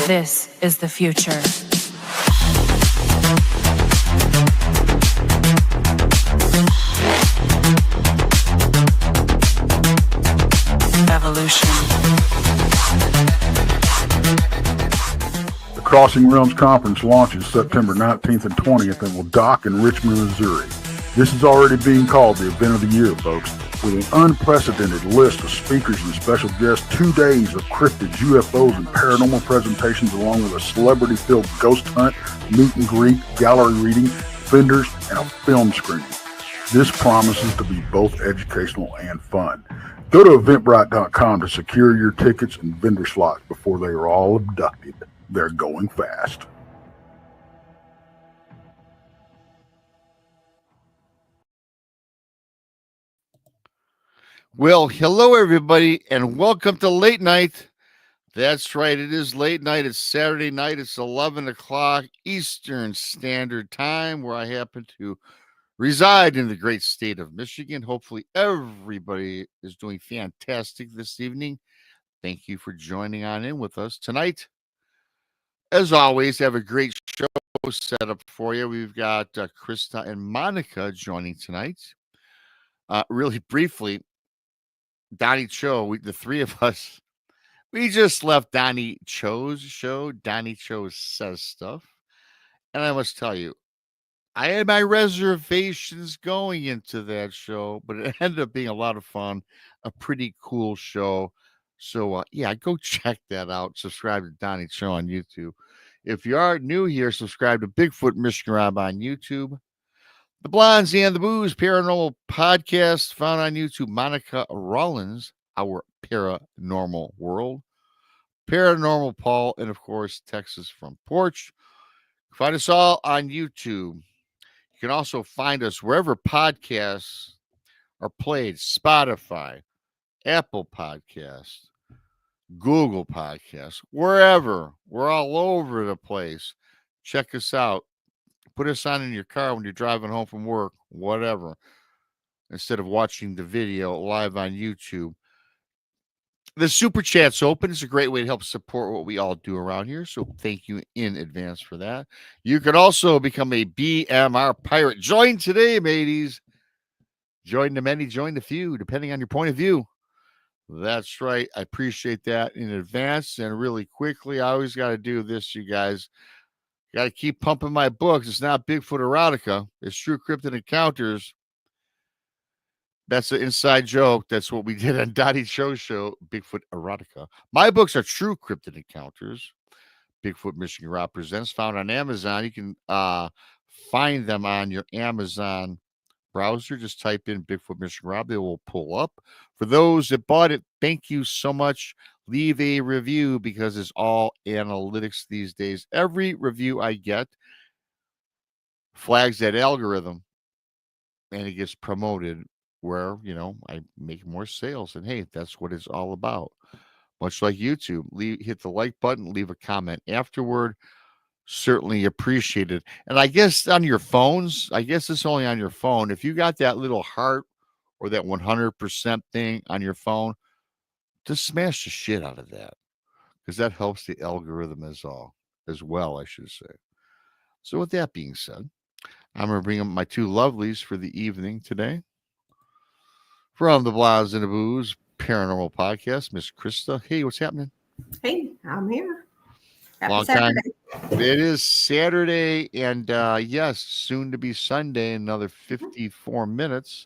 This is the future. Evolution. The Crossing Realms Conference launches September 19th and 20th and will dock in Richmond, Missouri. This is already being called the event of the year, folks. With an unprecedented list of speakers and special guests, 2 days of cryptids, UFOs, and paranormal presentations, along with a celebrity-filled ghost hunt, meet and greet, gallery reading, vendors, and a film screening. This promises to be both educational and fun. Go to Eventbrite.com to secure your tickets and vendor slots before they are all abducted. They're going fast. Well, hello, everybody, and welcome to Late Night. That's right. It is late night. It's Saturday night. It's 11 o'clock Eastern Standard Time, where I happen to reside in the great state of Michigan. Hopefully, everybody is doing fantastic this evening. Thank you for joining on in with us tonight. As always, have a great show set up for you. We've got Krista and Monica joining tonight. Really briefly, Donnie Cho, the three of us, we just left Donnie Cho's show. Donnie Cho Says Stuff. And I must tell you, I had my reservations going into that show, but it ended up being a lot of fun, a pretty cool show. So, yeah, go check that out. Subscribe to Donnie Cho on YouTube. If you are new here, subscribe to Bigfoot Michiganrob on YouTube. The Blondes and the Booze Paranormal Podcast found on YouTube. Monica Rollins, Our Paranormal World. Paranormal Paul, and of course, Texas from Porch. Find us all on YouTube. You can also find us wherever podcasts are played. Spotify, Apple Podcasts, Google Podcasts, wherever. We're all over the place. Check us out. Put us on in your car when you're driving home from work, whatever, instead of watching the video live on YouTube. The Super Chat's open. It's a great way to help support what we all do around here, so thank you in advance for that. You can also become a BMR Pirate. Join today, mateys. Join the many, join the few, depending on your point of view. That's right. I appreciate that in advance. And really quickly, I always got to do this, you guys. Got to keep pumping my books. It's not Bigfoot erotica. It's True Cryptid Encounters. That's an inside joke. That's what we did on Donnie Cho's show, Bigfoot erotica. My books are True Cryptid Encounters. Bigfoot Michiganrob Presents, found on Amazon. You can find them on your Amazon browser. Just type in Bigfoot Michiganrob. They will pull up. For those that bought it, thank you so much. Leave a review because it's all analytics these days. Every review I get flags that algorithm and it gets promoted where, I make more sales. And hey, that's what it's all about. Much like YouTube, hit the like button, leave a comment afterward. Certainly appreciated. And I guess on your phones, it's only on your phone. If you got that little heart or that 100% thing on your phone, just smash the shit out of that, because that helps the algorithm as well, I should say. So with that being said, I'm going to bring up my two lovelies for the evening today. From the Blondes and the Booze Paranormal Podcast, Miss Krista. Hey, what's happening? Hey, I'm here. Happy Long Saturday. time. It is Saturday, and yes, soon to be Sunday, another 54 minutes.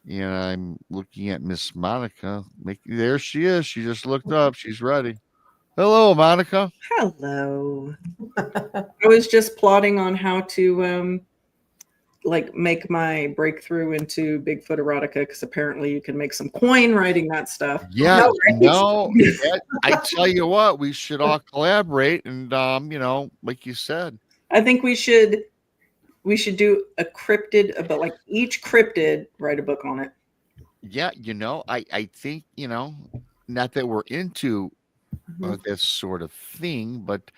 And I'm looking at Miss Monica. There she is. She just looked up. She's ready. Hello, Monica. Hello. I was just plotting on how to make my breakthrough into Bigfoot erotica, because apparently you can make some coin writing that stuff. Yeah, I tell you what, we should all collaborate and like you said. I think we should do a cryptid about each cryptid, write a book on it. Yeah, I think, not that we're into this sort of thing, but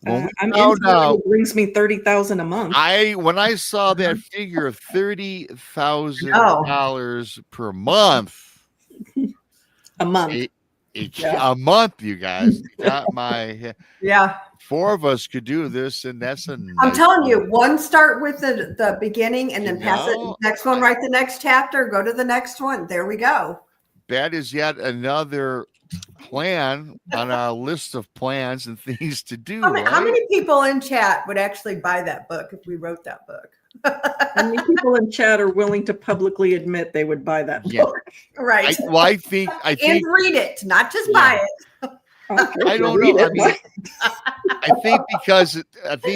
when I'm into it, it brings me $30,000 a month. When I saw that figure of $30,000 per month, a month. a month, you guys. Got my Yeah. 4 of us could do this, and that's a nice I'm telling you, one. one start with the beginning and then pass it. know, Next one, write the next chapter, go to the next one. There we go. That is yet another plan on our list of plans and things to do. How right? many people in chat would actually buy that book if we wrote that book? How many people in chat are willing to publicly admit they would buy that Yeah. book? Right. I think And read it, not just buy it. I don't know. I mean, I think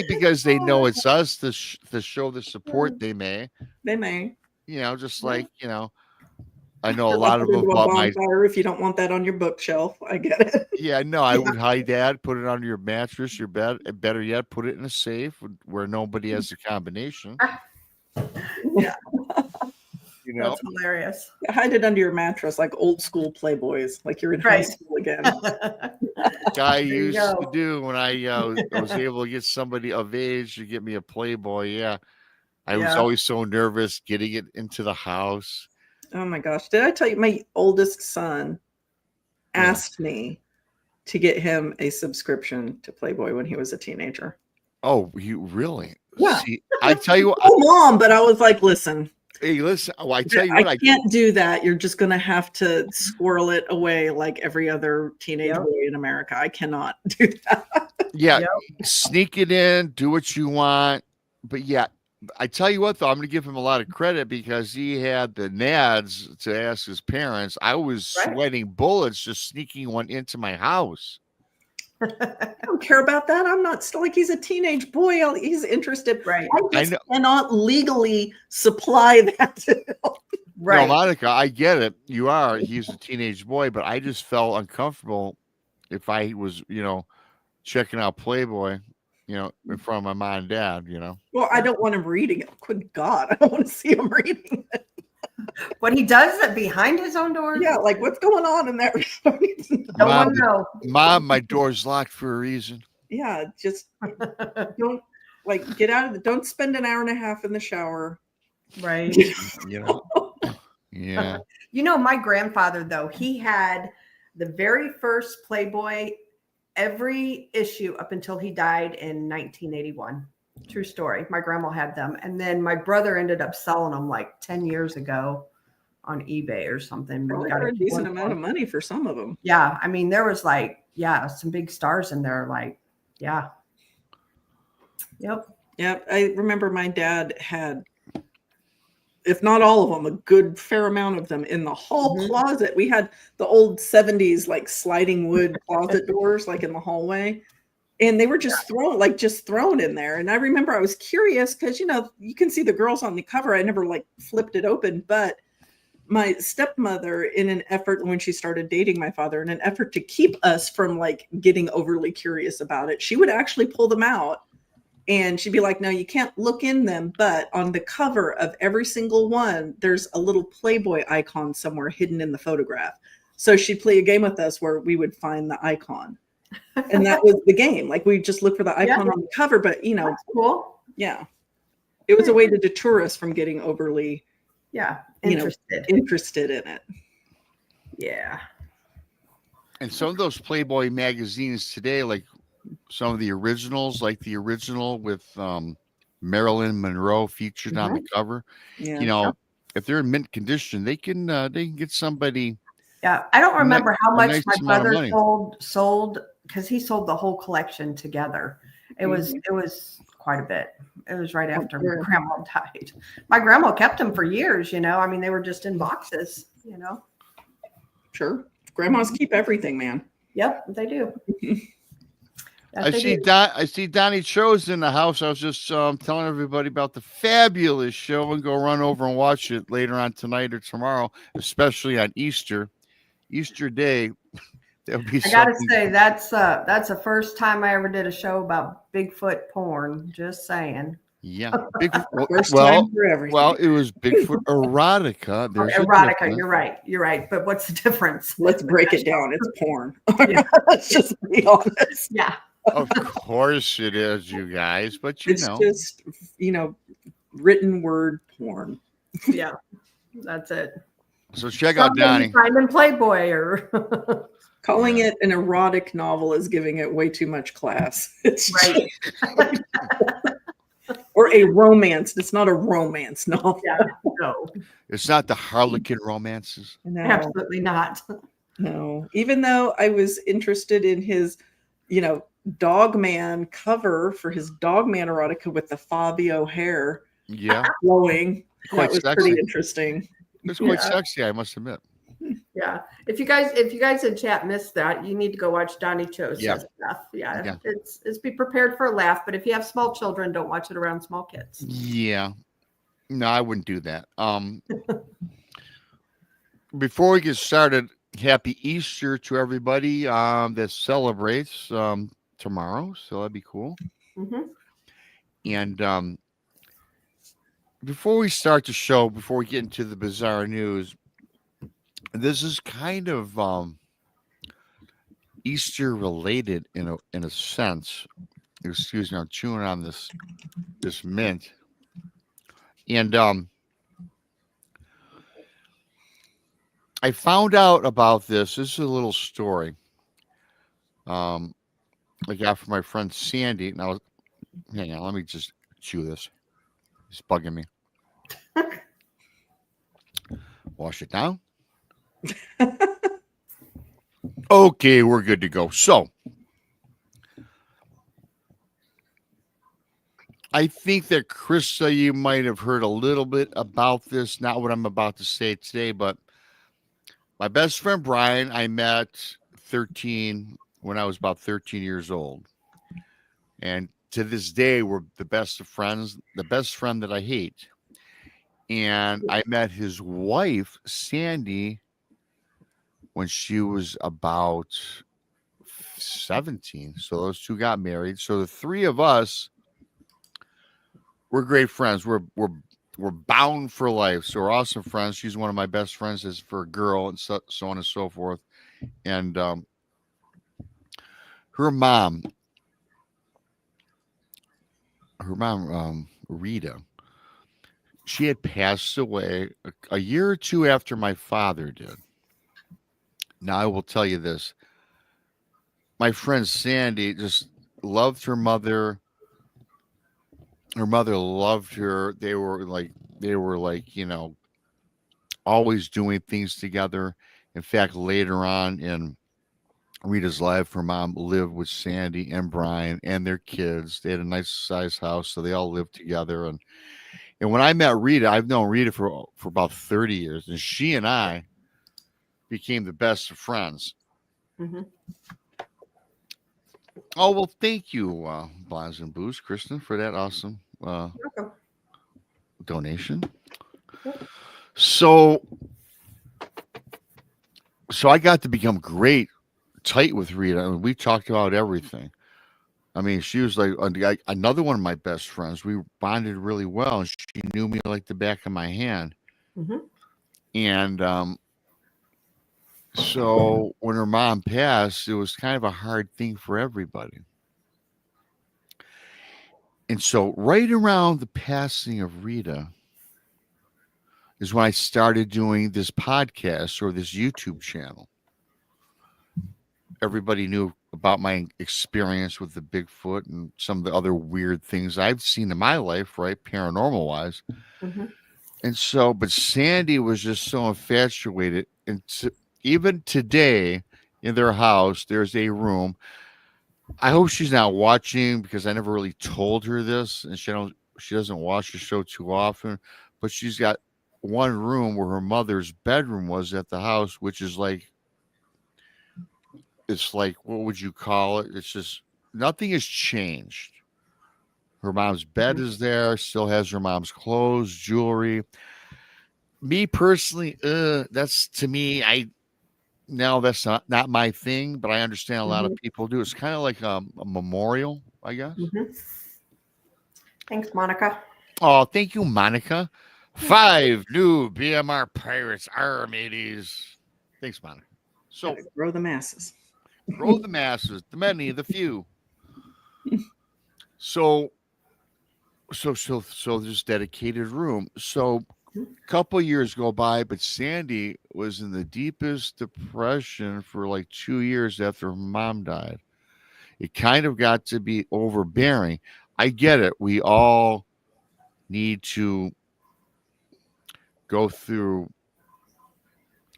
because they know it's us to show the support they may. They may. Just like I know a Put lot of it them into a bought my. bonfire if you don't want that on your bookshelf. I get it. Yeah, no, I would hide that, put it under your mattress, your bed, and better yet, put it in a safe where nobody has the combination. Yeah. That's hilarious. Hide it under your mattress like old school Playboys, like you're in high Right. school again. Guy you used go. to do when I was able to get somebody of age to get me a Playboy. Yeah, I was Yeah. always so nervous getting it into the house. Oh my gosh. Did I tell you my oldest son asked me to get him a subscription to Playboy when he was a teenager? Oh, you really? Yeah. See, I tell you what. Oh, Mom, but I was like, listen. Hey, listen. Oh, I tell you what. I can't do that. You're just going to have to squirrel it away like every other teenage boy in America. I cannot do that. Yeah, Yep. sneak it in, do what you want. But yeah, I tell you what, though, I'm going to give him a lot of credit because he had the nads to ask his parents. I was sweating bullets just sneaking one into my house. I don't care about that. I'm not still like he's a teenage boy. He's interested. Right. I just cannot legally supply that to him. Right. No, Monica, I get it. He's a teenage boy, but I just felt uncomfortable if I was, checking out Playboy, in front of my mom and dad, Well, I don't want him reading it. Good God. I don't want to see him reading it. What he does that behind his own door? Yeah, like what's going on in there? Don't want to know. Mom, my door's locked for a reason. Yeah, just don't get out of don't spend an hour and a half in the shower. Right. Yeah. My grandfather, though, he had the very first Playboy, every issue up until he died in 1981. True story. My grandma had them. And then my brother ended up selling them like 10 years ago on eBay or something. Probably got a decent amount of money for some of them. Yeah. I mean, there was some big stars in there. Yeah. Yep. Yep. I remember my dad had, if not all of them, a good fair amount of them in the hall closet. We had the old 70s, like sliding wood closet doors, like in the hallway. And they were just thrown in there. And I remember I was curious because, you can see the girls on the cover. I never flipped it open, but my stepmother, in an effort when she started dating my father, in an effort to keep us from getting overly curious about it, she would actually pull them out and she'd be like, no, you can't look in them. But on the cover of every single one, there's a little Playboy icon somewhere hidden in the photograph. So she'd play a game with us where we would find the icon. And that was the game. We just look for the icon on the cover, but That's cool. Yeah, it was a way to deter us from getting overly, interested in it. Yeah. And some of those Playboy magazines today, like some of the originals, like the original with Marilyn Monroe featured on the cover. Yeah. If they're in mint condition, they can get somebody. Yeah, I don't remember how much nice my amount of brother money. sold because he sold the whole collection together. It was quite a bit. It was right after my grandma died. My grandma kept them for years. I mean, they were just in boxes. Sure, grandmas keep everything, man. Yep, they do. I see Donnie Cho's in the house. I was just telling everybody about the fabulous show and go run over and watch it later on tonight or tomorrow, especially on Easter Day. There'll be I gotta say that's the first time I ever did a show about Bigfoot porn. Just saying. Yeah. First time for everything. Well, it was Bigfoot erotica. There's erotica. You're right. But what's the difference? Let's break it down. It's porn. Let's just be honest. Yeah. Of course it is, you guys. But it's just written word porn. Yeah, that's it. So check out Donnie. Find in Playboy or Calling it an erotic novel is giving it way too much class. It's Right. or a romance. It's not a romance novel. Yeah, no, It's not the Harlequin romances. No, absolutely not. no. Even though I was interested in his, Dogman cover for his Dogman erotica with the Fabio hair Yeah, flowing. quite That was sexy. pretty interesting. It's quite Yeah. sexy, I must admit. Yeah. If you guys in chat missed that, you need to go watch Donnie Cho's Yeah. stuff. Yeah. Yeah. It's be prepared for a laugh, but if you have small children, don't watch it around small kids. Yeah. No, I wouldn't do that. Before we get started, happy Easter to everybody that celebrates tomorrow. So that'd be cool. Mm-hmm. And before we start the show, before we get into the bizarre news, this is kind of Easter related in a sense. Excuse me, I'm chewing on this mint. And I found out about this. This is a little story. I got from my friend Sandy. Now, hang on, let me just chew this. It's bugging me. Wash it down. Okay, we're good to go. So, I think that Krista, you might have heard a little bit about this. Not what I'm about to say today, but my best friend Brian, I met when I was about 13 years old. And to this day, we're the best of friends, the best friend that I hate. And I met his wife, Sandy, when she was about 17. So those two got married. So the three of us, we're great friends. We're bound for life. So we're awesome friends. She's one of my best friends as for a girl, and so on and so forth. And her mom, Rita, she had passed away a year or two after my father did. Now, I will tell you this. My friend Sandy just loved her mother. Her mother loved her. They were like, always doing things together. In fact, later on in Rita's life, her mom lived with Sandy and Brian and their kids. They had a nice sized house, so they all lived together. And when I met Rita, I've known Rita for about 30 years, and she and I became the best of friends. Mm-hmm. Oh, well, thank you, Blaz and Booze, Kristen, for that awesome donation. So I got to become tight with Rita. I mean, we talked about everything. I mean, she was like another one of my best friends. We bonded really well, and she knew me like the back of my hand. Mm-hmm. And so when her mom passed, it was kind of a hard thing for everybody. And so right around the passing of Rita is when I started doing this podcast or this YouTube channel. Everybody knew about my experience with the Bigfoot and some of the other weird things I've seen in my life, right? Paranormal wise. Mm-hmm. And so, but Sandy was just so infatuated. And even today in their house, there's a room. I hope she's not watching because I never really told her this, and she doesn't watch the show too often, but she's got one room where her mother's bedroom was at the house, which is like, it's like, what would you call it? It's just nothing has changed. Her mom's bed is there, still has her mom's clothes, jewelry. Me personally, that's to me, that's not my thing, but I understand a lot of people do. It's kind of like a memorial, I guess. Mm-hmm. Thanks, Monica. Oh, thank you, Monica. 5 new BMR Pirates Armies. Thanks, Monica. So grow the masses. Grow the masses, the many, the few. So this dedicated room. So Couple years go by, but Sandy was in the deepest depression for like 2 years after her mom died. It kind of got to be overbearing. I get it. We all need to go through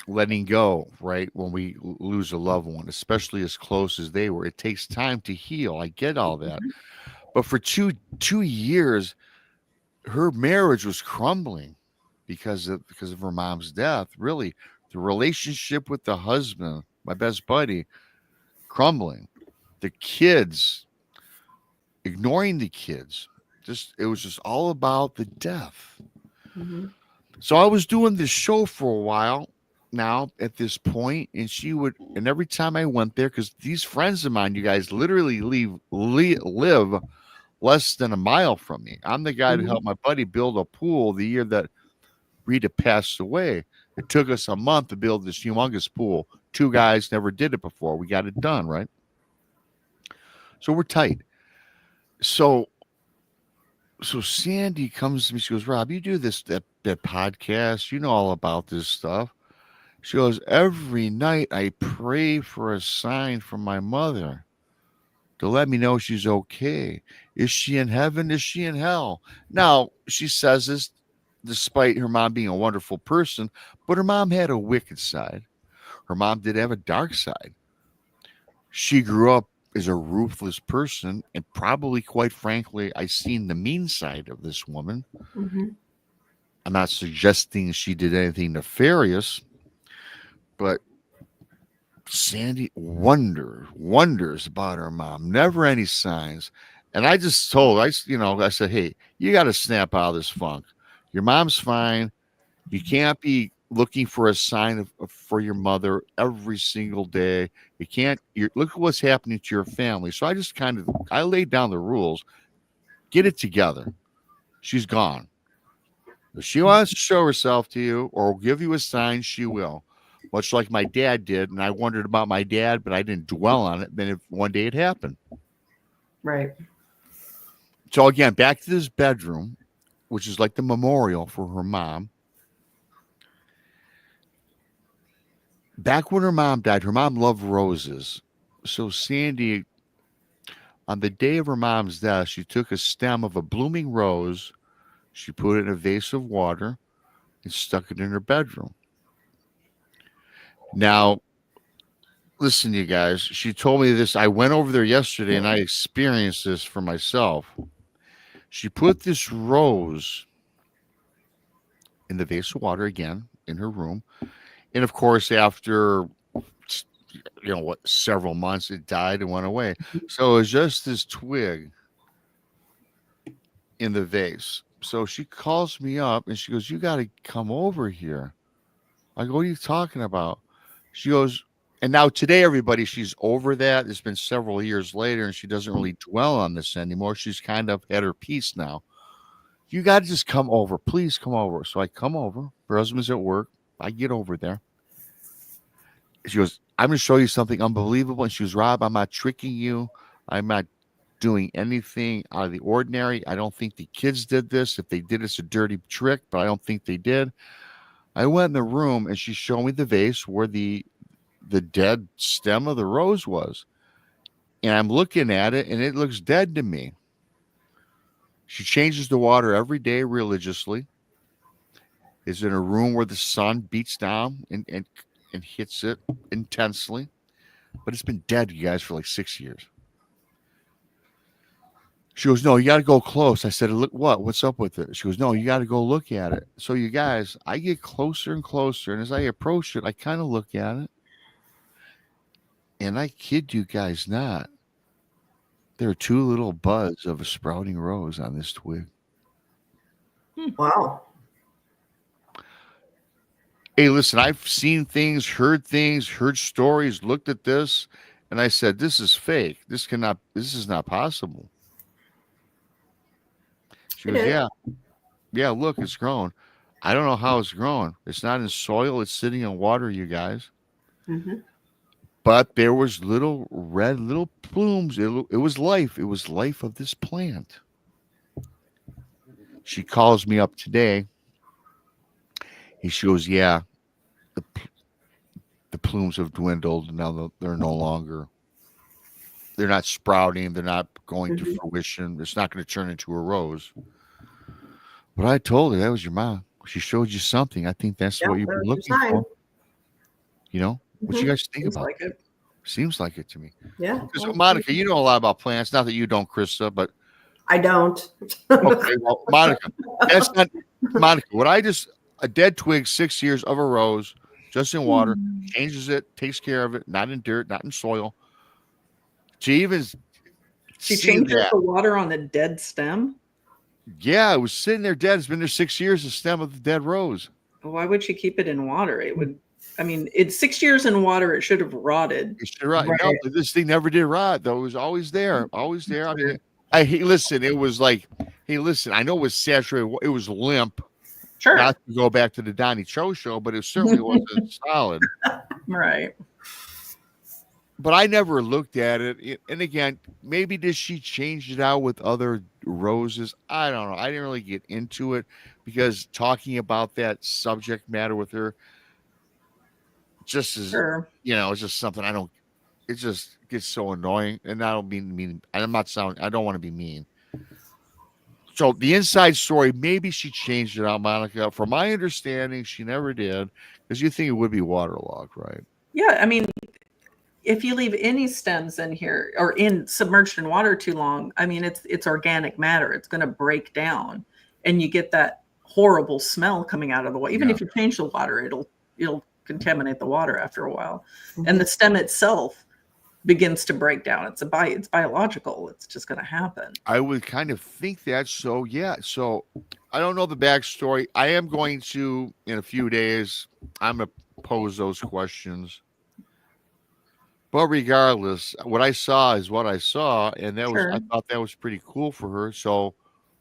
letting go, right? When we lose a loved one, especially as close as they were, it takes time to heal. I get all that. But for two years, her marriage was crumbling because of her mom's death. Really, the relationship with the husband, my best buddy, crumbling. The kids, ignoring the kids. It was just all about the death. Mm-hmm. So I was doing this show for a while now at this point, and and every time I went there, because these friends of mine, you guys, literally live less than a mile from me. I'm the guy that helped my buddy build a pool the year that Rita passed away. It took us a month to build this humongous pool. 2 guys never did it before. We got it done, right? So we're tight. So Sandy comes to me. She goes, Rob, you do that podcast. You know all about this stuff. She goes, every night I pray for a sign from my mother to let me know she's okay. Is she in heaven? Is she in hell? Now, she says this despite her mom being a wonderful person, but her mom had a wicked side. Her mom did have a dark side. She grew up as a ruthless person, and probably, quite frankly, I seen the mean side of this woman. Mm-hmm. I'm not suggesting she did anything nefarious, but Sandy wonders about her mom. Never any signs. And I just told, I said, hey, you got to snap out of this funk. Your mom's fine. You can't be looking for a sign for your mother every single day. You can't. Look at what's happening to your family. So I laid down the rules. Get it together. She's gone. If she wants to show herself to you or give you a sign, she will. Much like my dad did, and I wondered about my dad, but I didn't dwell on it. Then one day it happened. Right. So again, back to this bedroom, which is like the memorial for her mom. Back when her mom died, her mom loved roses. So Sandy, on the day of her mom's death, she took a stem of a blooming rose, she put it in a vase of water, and stuck it in her bedroom. Now, listen, you guys, she told me this. I went over there yesterday and I experienced this for myself. She put this rose in the vase of water again in her room. And of course, after several months, it died and went away. So it was just this twig in the vase. So she calls me up and she goes, you got to come over here. I go, what are you talking about? She goes, and now today, everybody, she's over that. It's been several years later and she doesn't really dwell on this anymore. She's kind of at her peace now. You got to just come over. Please come over. So I come over. Her husband's at work. I get over there. She goes, I'm going to show you something unbelievable. And she goes, Rob, I'm not tricking you. I'm not doing anything out of the ordinary. I don't think the kids did this. If they did, it's a dirty trick, but I don't think they did. I went in the room and she showed me the vase where the dead stem of the rose was. And I'm looking at it and it looks dead to me. She changes the water every day religiously. Is in a room where the sun beats down and hits it intensely. But it's been dead, you guys, for like 6 years. She goes, no, you got to go close. I said, look, what's up with it? She goes, no, you got to go look at it. So you guys, I get closer and closer. And as I approach it, I kind of look at it. And I kid you guys not, there are 2 little buds of a sprouting rose on this twig. Wow. Hey, listen, I've seen things, heard stories, looked at this, and I said, this is fake. This is not possible. She goes, yeah, look, it's grown. I don't know how it's grown. It's not in soil. It's sitting in water, you guys. Mm-hmm. But there was little red blooms. It was life. It was life of this plant. She calls me up today. She goes, yeah, the plumes have dwindled. Now they're no longer. They're not sprouting. They're not going to fruition. It's not going to turn into a rose. But I told her that was your mom. She showed you something. I think that's what you've been looking for. You know, what you guys think Seems about like it? Seems like it to me. Yeah. Because Monica, you know a lot about plants. Not that you don't, Krista, but I don't. okay. Well, Monica, that's not Monica. A dead twig, 6 years of a rose, just in water, changes it, takes care of it, not in dirt, not in soil. She changes the water on the dead stem. Yeah, it was sitting there dead. It's been there 6 years. The stem of the dead rose. Why would she keep it in water? It would. I mean, it's 6 years in water. It should have rotted. Right. No, this thing never did rot, though. It was always there. Always there. I mean, listen, it was like, hey, listen, I know it was saturated. It was limp. Sure. Not to go back to the Donnie Cho show, but it certainly wasn't solid. Right. But I never looked at it. And again, maybe did she change it out with other roses? I don't know. I didn't really get into it because talking about that subject matter with her just is, it's just something it just gets so annoying. And I don't mean, I don't want to be mean. So the inside story, maybe she changed it out, Monica. From my understanding, she never did, because you think it would be waterlogged, right? Yeah, I mean, if you leave any stems in here or submerged in water too long, I mean, it's organic matter. It's going to break down, and you get that horrible smell coming out of the water. Even if you change the water, it'll contaminate the water after a while, and the stem itself begins to break down. It's biological. It's just going to happen. I would kind of think that. So yeah. So I don't know the backstory. I am going to, in a few days, I'm going to pose those questions. But regardless, what I saw is what I saw, and that was, I thought that was pretty cool for her. So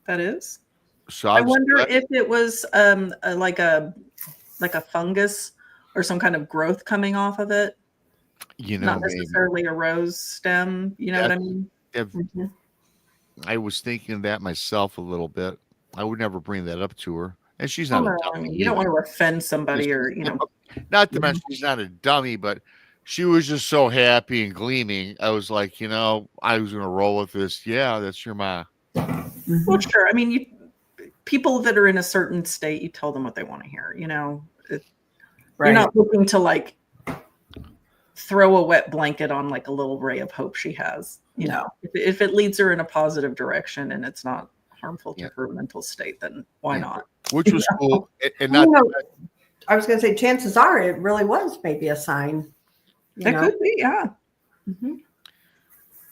that is. So I wonder if it was like a fungus or some kind of growth coming off of it. Not necessarily maybe a rose stem. You know what I mean? I was thinking that myself a little bit. I would never bring that up to her, and she's not a dummy. You don't want to offend somebody, or not to mention she's not a dummy, but she was just so happy and gleaming. I was like, I was gonna roll with this. Yeah, that's your ma. Well, sure. I mean, people that are in a certain state, you tell them what they want to hear. You're not looking to throw a wet blanket on a little ray of hope she has. If it leads her in a positive direction and it's not harmful to her mental state, then why not? Which was cool. And I was going to say, chances are it really was maybe a sign. That could be, yeah. Mm-hmm.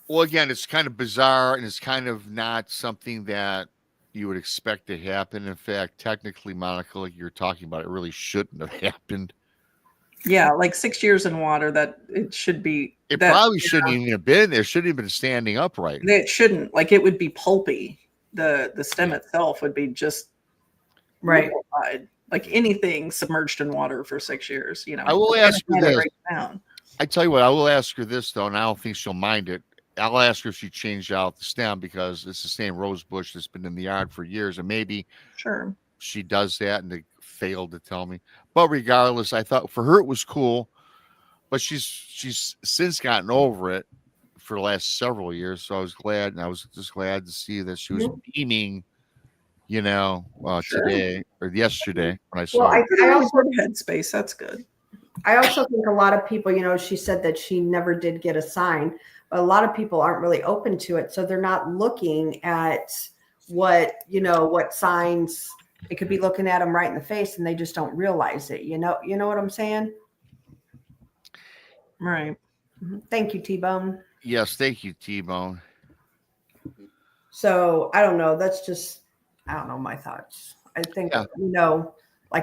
Well, again, it's kind of bizarre, and it's kind of not something that you would expect to happen. In fact, technically, Monica, like you're talking about, it really shouldn't have happened. Yeah, 6 years in water, that it should be. It probably shouldn't even have been there. It shouldn't have been standing upright. It shouldn't. It would be pulpy. The stem itself would be just liquefied. Like anything submerged in water for 6 years. I will ask her this. I tell you what, I will ask her this though, and I don't think she'll mind it. I'll ask her if she changed out the stem, because it's the same rose bush that's been in the yard for years, and maybe she does that, and they failed to tell me. But regardless, I thought for her it was cool, but she's since gotten over it for the last several years. So I was glad, and I was just glad to see that she was beaming, today or yesterday when I saw her. I also headspace. That's good. I also think a lot of people, she said that she never did get a sign, but a lot of people aren't really open to it. So they're not looking at what signs. It could be looking at them right in the face, and they just don't realize it. You know what I'm saying? Right. Mm-hmm. Thank you, T-Bone. Yes, thank you, T-Bone. So I don't know. That's just, I don't know, my thoughts. I think,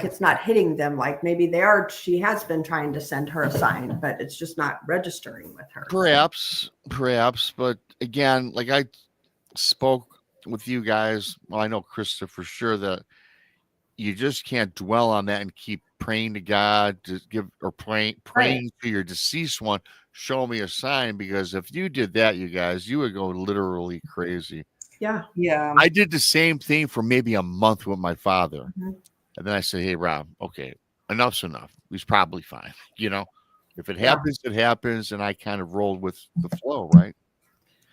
it's not hitting them. Maybe she has been trying to send her a sign, but it's just not registering with her. Perhaps. But again, I spoke with you guys. Well, I know Krista for sure that you just can't dwell on that and keep praying to God to praying to your deceased one. Show me a sign, because if you did that, you guys, you would go literally crazy. Yeah. Yeah. I did the same thing for maybe a month with my father. Mm-hmm. And then I said, hey, Rob, okay, enough's enough. He's probably fine. If it Yeah. happens, it happens. And I kind of rolled with the flow, right?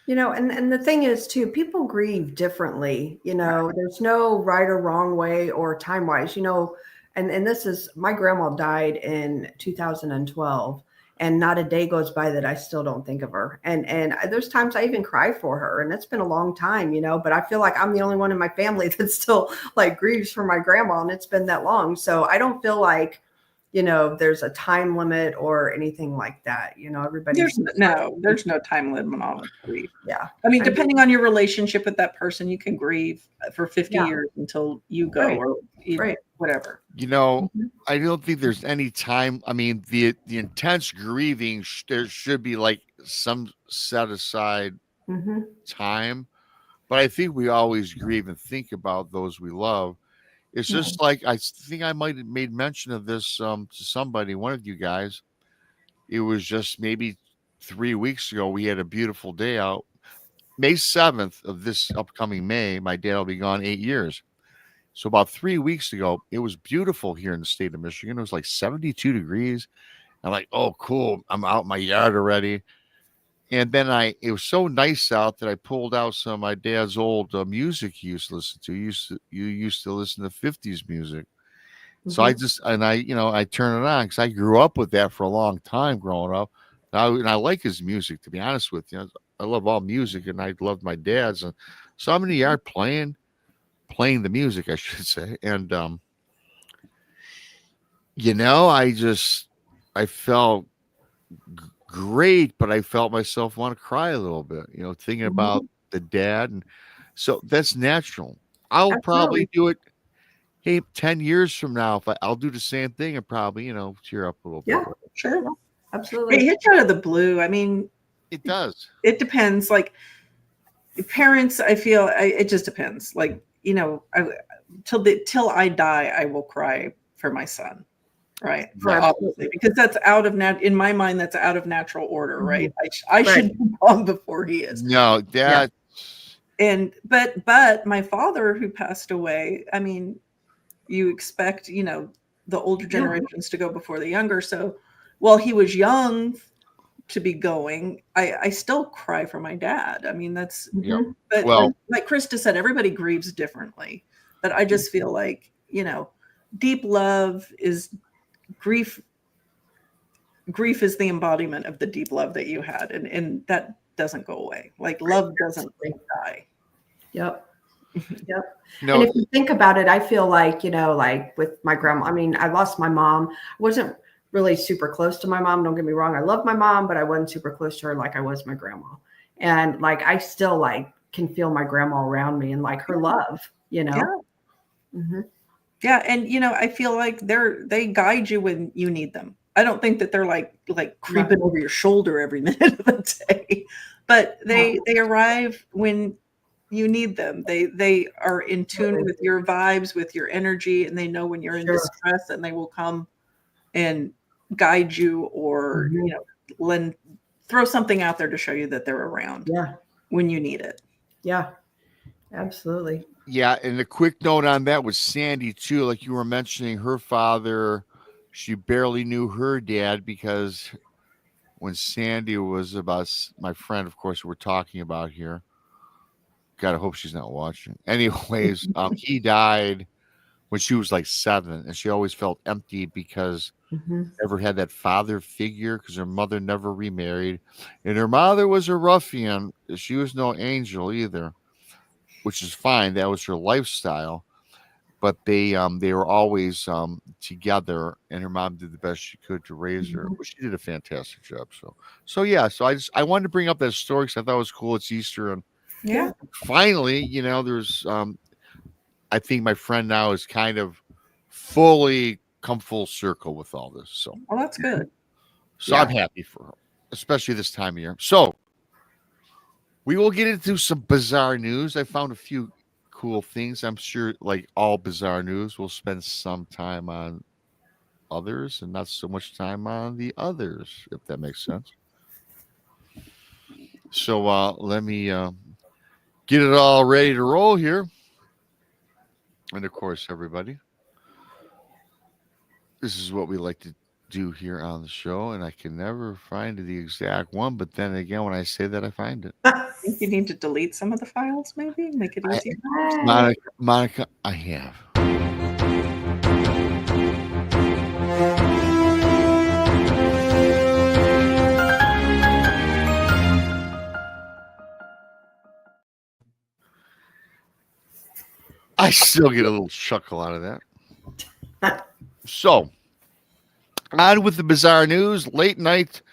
And the thing is too, people grieve differently. There's no right or wrong way or time wise, and this is, my grandma died in 2012, and not a day goes by that I still don't think of her. And there's times I even cry for her, and it's been a long time, but I feel like I'm the only one in my family that still like grieves for my grandma, and it's been that long. So I don't feel like, there's a time limit or anything like that. Everybody. There's no time limit on grief. Yeah. I mean, depending on your relationship with that person, you can grieve for 50 Yeah. years until you go, Right. or Right. whatever. I don't think there's any time. I mean, the intense grieving, there should be like some set aside Mm-hmm. time. But I think we always grieve and think about those we love. It's just like, I think I might have made mention of this to somebody, one of you guys. It was just maybe 3 weeks ago. We had a beautiful day out. May 7th of this upcoming May, my dad will be gone 8 years. So about 3 weeks ago, it was beautiful here in the state of Michigan. It was like 72 degrees. I'm like, oh, cool. I'm out in my yard already. And then it was so nice out that I pulled out some of my dad's old music he used to listen to. You used to listen to 50s music. So I turn it on because I grew up with that for a long time growing up. And I like his music, to be honest with you. I love all music, and I loved my dad's. And so I'm in the yard playing the music, I should say. And, I felt great, but I felt myself want to cry a little bit, thinking about the dad. And so that's natural. I'll probably do it. Hey, 10 years from now, I'll do the same thing and probably, tear up a little bit. Yeah, Sure. absolutely. It hits you out of the blue. I mean, It does. It depends. Like parents, I feel it just depends. Like, till I die, I will cry for my son. Right. Right. Obviously, because that's in my mind, that's out of natural order. Right. I Right. should be gone before he is. No, that. And, but my father, who passed away, I mean, you expect, the older generations to go before the younger. So while he was young to be going, I still cry for my dad. I mean, that's, but like Krista said, everybody grieves differently. But I just feel like, deep love is grief is the embodiment of the deep love that you had. And that doesn't go away. Like love doesn't die. Yep. No. And if you think about it, I feel like, like with my grandma, I mean, I lost my mom. I wasn't really super close to my mom. Don't get me wrong. I love my mom, but I wasn't super close to her like I was my grandma. And like, I still like can feel my grandma around me and like her love, Yeah. Mm-hmm. Yeah. And, I feel like they guide you when you need them. I don't think that they're like creeping over your shoulder every minute of the day, but they arrive when you need them. They are in tune with your vibes, with your energy, and they know when you're in distress, and they will come and guide you or, throw something out there to show you that they're around when you need it. Yeah, absolutely. Yeah. And a quick note on that was Sandy too. Like you were mentioning, her father, she barely knew her dad because when Sandy was about, my friend, of course, we're talking about here. God, I hope she's not watching. Anyways, he died when she was like 7, and she always felt empty because never had that father figure because her mother never remarried, and her mother was a ruffian. She was no angel either, which is fine. That was her lifestyle. But they were always together, and her mom did the best she could to raise her. But she did a fantastic job. So I wanted to bring up that story because I thought it was cool. It's Easter, and finally, there's I think my friend now is kind of fully come full circle with all this. So well, that's good. So I'm happy for her, especially this time of year. So we will get into some bizarre news. I found a few cool things. I'm sure, like all bizarre news, we'll spend some time on others and not so much time on the others, if that makes sense. So let me get it all ready to roll here. And of course, everybody, this is what we like to do here on the show, and I can never find the exact one. But then again, when I say that, I find it. I think you need to delete some of the files, maybe make it easier. Monica, I have. I still get a little chuckle out of that. So, on with the bizarre news. Late night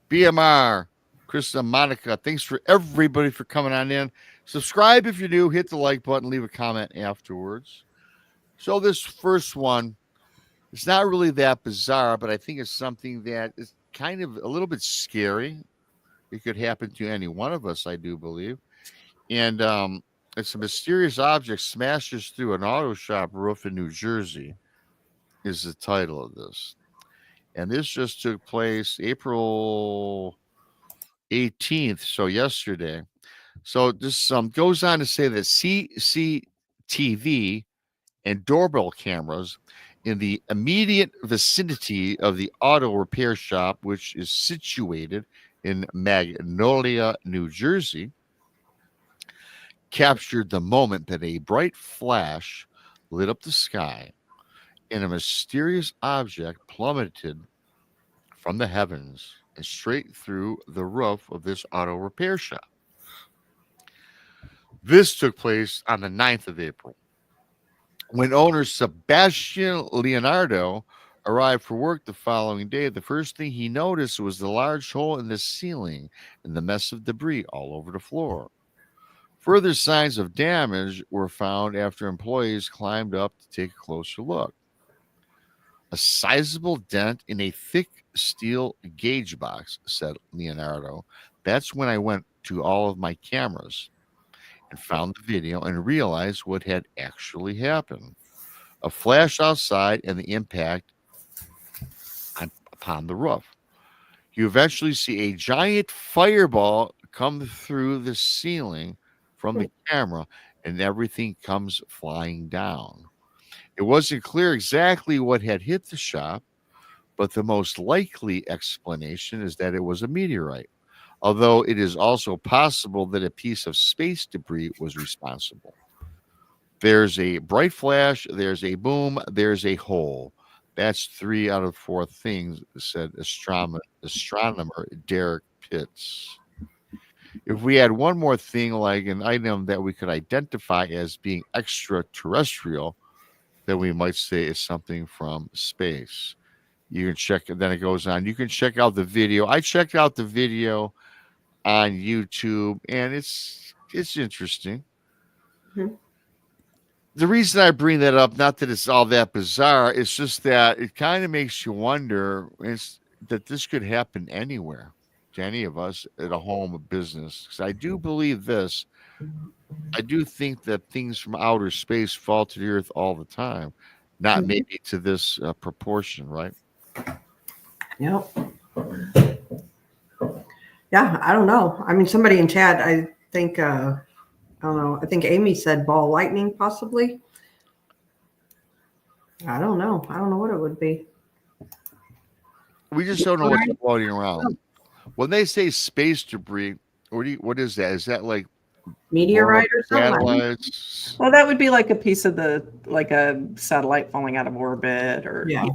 BMR. Krista and Monica, thanks for everybody for coming on in. Subscribe if you're new. Hit the like button. Leave a comment afterwards. So this first one, it's not really that bizarre, but I think it's something that is kind of a little bit scary. It could happen to any one of us, I do believe. And it's a mysterious object smashes through an auto shop roof in New Jersey is the title of this. And this just took place April 18th, so yesterday. So this goes on to say that CCTV and doorbell cameras in the immediate vicinity of the auto repair shop, which is situated in Magnolia, New Jersey, captured the moment that a bright flash lit up the sky and a mysterious object plummeted from the heavens and straight through the roof of this auto repair shop. This took place on the 9th of April. When owner Sebastian Leonardo arrived for work the following day, the first thing he noticed was the large hole in the ceiling and the mess of debris all over the floor. Further signs of damage were found after employees climbed up to take a closer look. A sizable dent in a thick steel gauge box, said Leonardo. That's when I went to all of my cameras and found the video and realized what had actually happened. A flash outside and the impact upon the roof. You eventually see a giant fireball come through the ceiling from the camera, and everything comes flying down. It wasn't clear exactly what had hit the shop, but the most likely explanation is that it was a meteorite, although it is also possible that a piece of space debris was responsible. There's a bright flash, there's a boom, there's a hole. That's 3 out of 4 things, said astronomer Derek Pitts. If we had one more thing, like an item that we could identify as being extraterrestrial, then we might say it's something from space. You can check, then it goes on. You can check out the video. I checked out the video on YouTube, and it's interesting. Mm-hmm. The reason I bring that up, not that it's all that bizarre, it's just that it kind of makes you wonder that this could happen anywhere to any of us at a home, a business. Because I do believe this. I do think that things from outer space fall to the earth all the time, not maybe to this proportion, right? Yep. Yeah, I don't know. I mean, somebody in chat, I think, I don't know. I think Amy said ball lightning, possibly. I don't know. I don't know what it would be. We just don't know what's floating around. When they say space debris, what is that? Is that like Meteorite or something? satellites? Well, that would be like a piece of like a satellite falling out of orbit, or Yeah.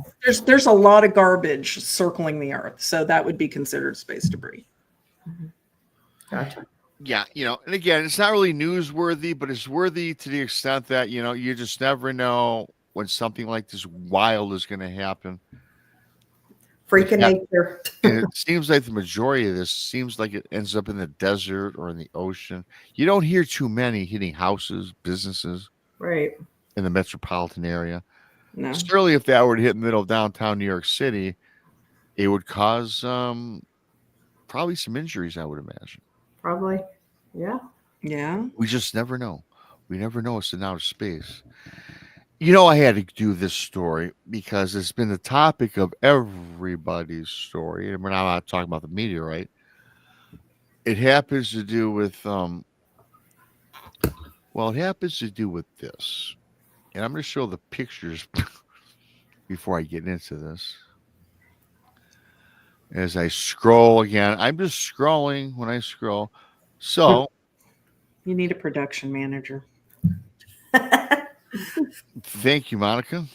There's a lot of garbage circling the Earth, so that would be considered space debris. Gotcha. Yeah, and again, it's not really newsworthy, but it's worthy to the extent that, you just never know when something like this wild is going to happen. Freaking nature. And it seems like the majority of this seems like it ends up in the desert or in the ocean. You don't hear too many hitting houses, businesses, Right. in the metropolitan area. No. Certainly, if that were to hit in the middle of downtown New York City, it would cause probably some injuries, I would imagine. Probably. Yeah. Yeah. We just never know. We never know it's in outer space. I had to do this story because it's been the topic of everybody's story. And we're not talking about the meteorite. It happens to do with, it happens to do with this. And I'm going to show the pictures before I get into this. As I scroll again, I'm just scrolling when I scroll. So You need a production manager. thank you, Monica.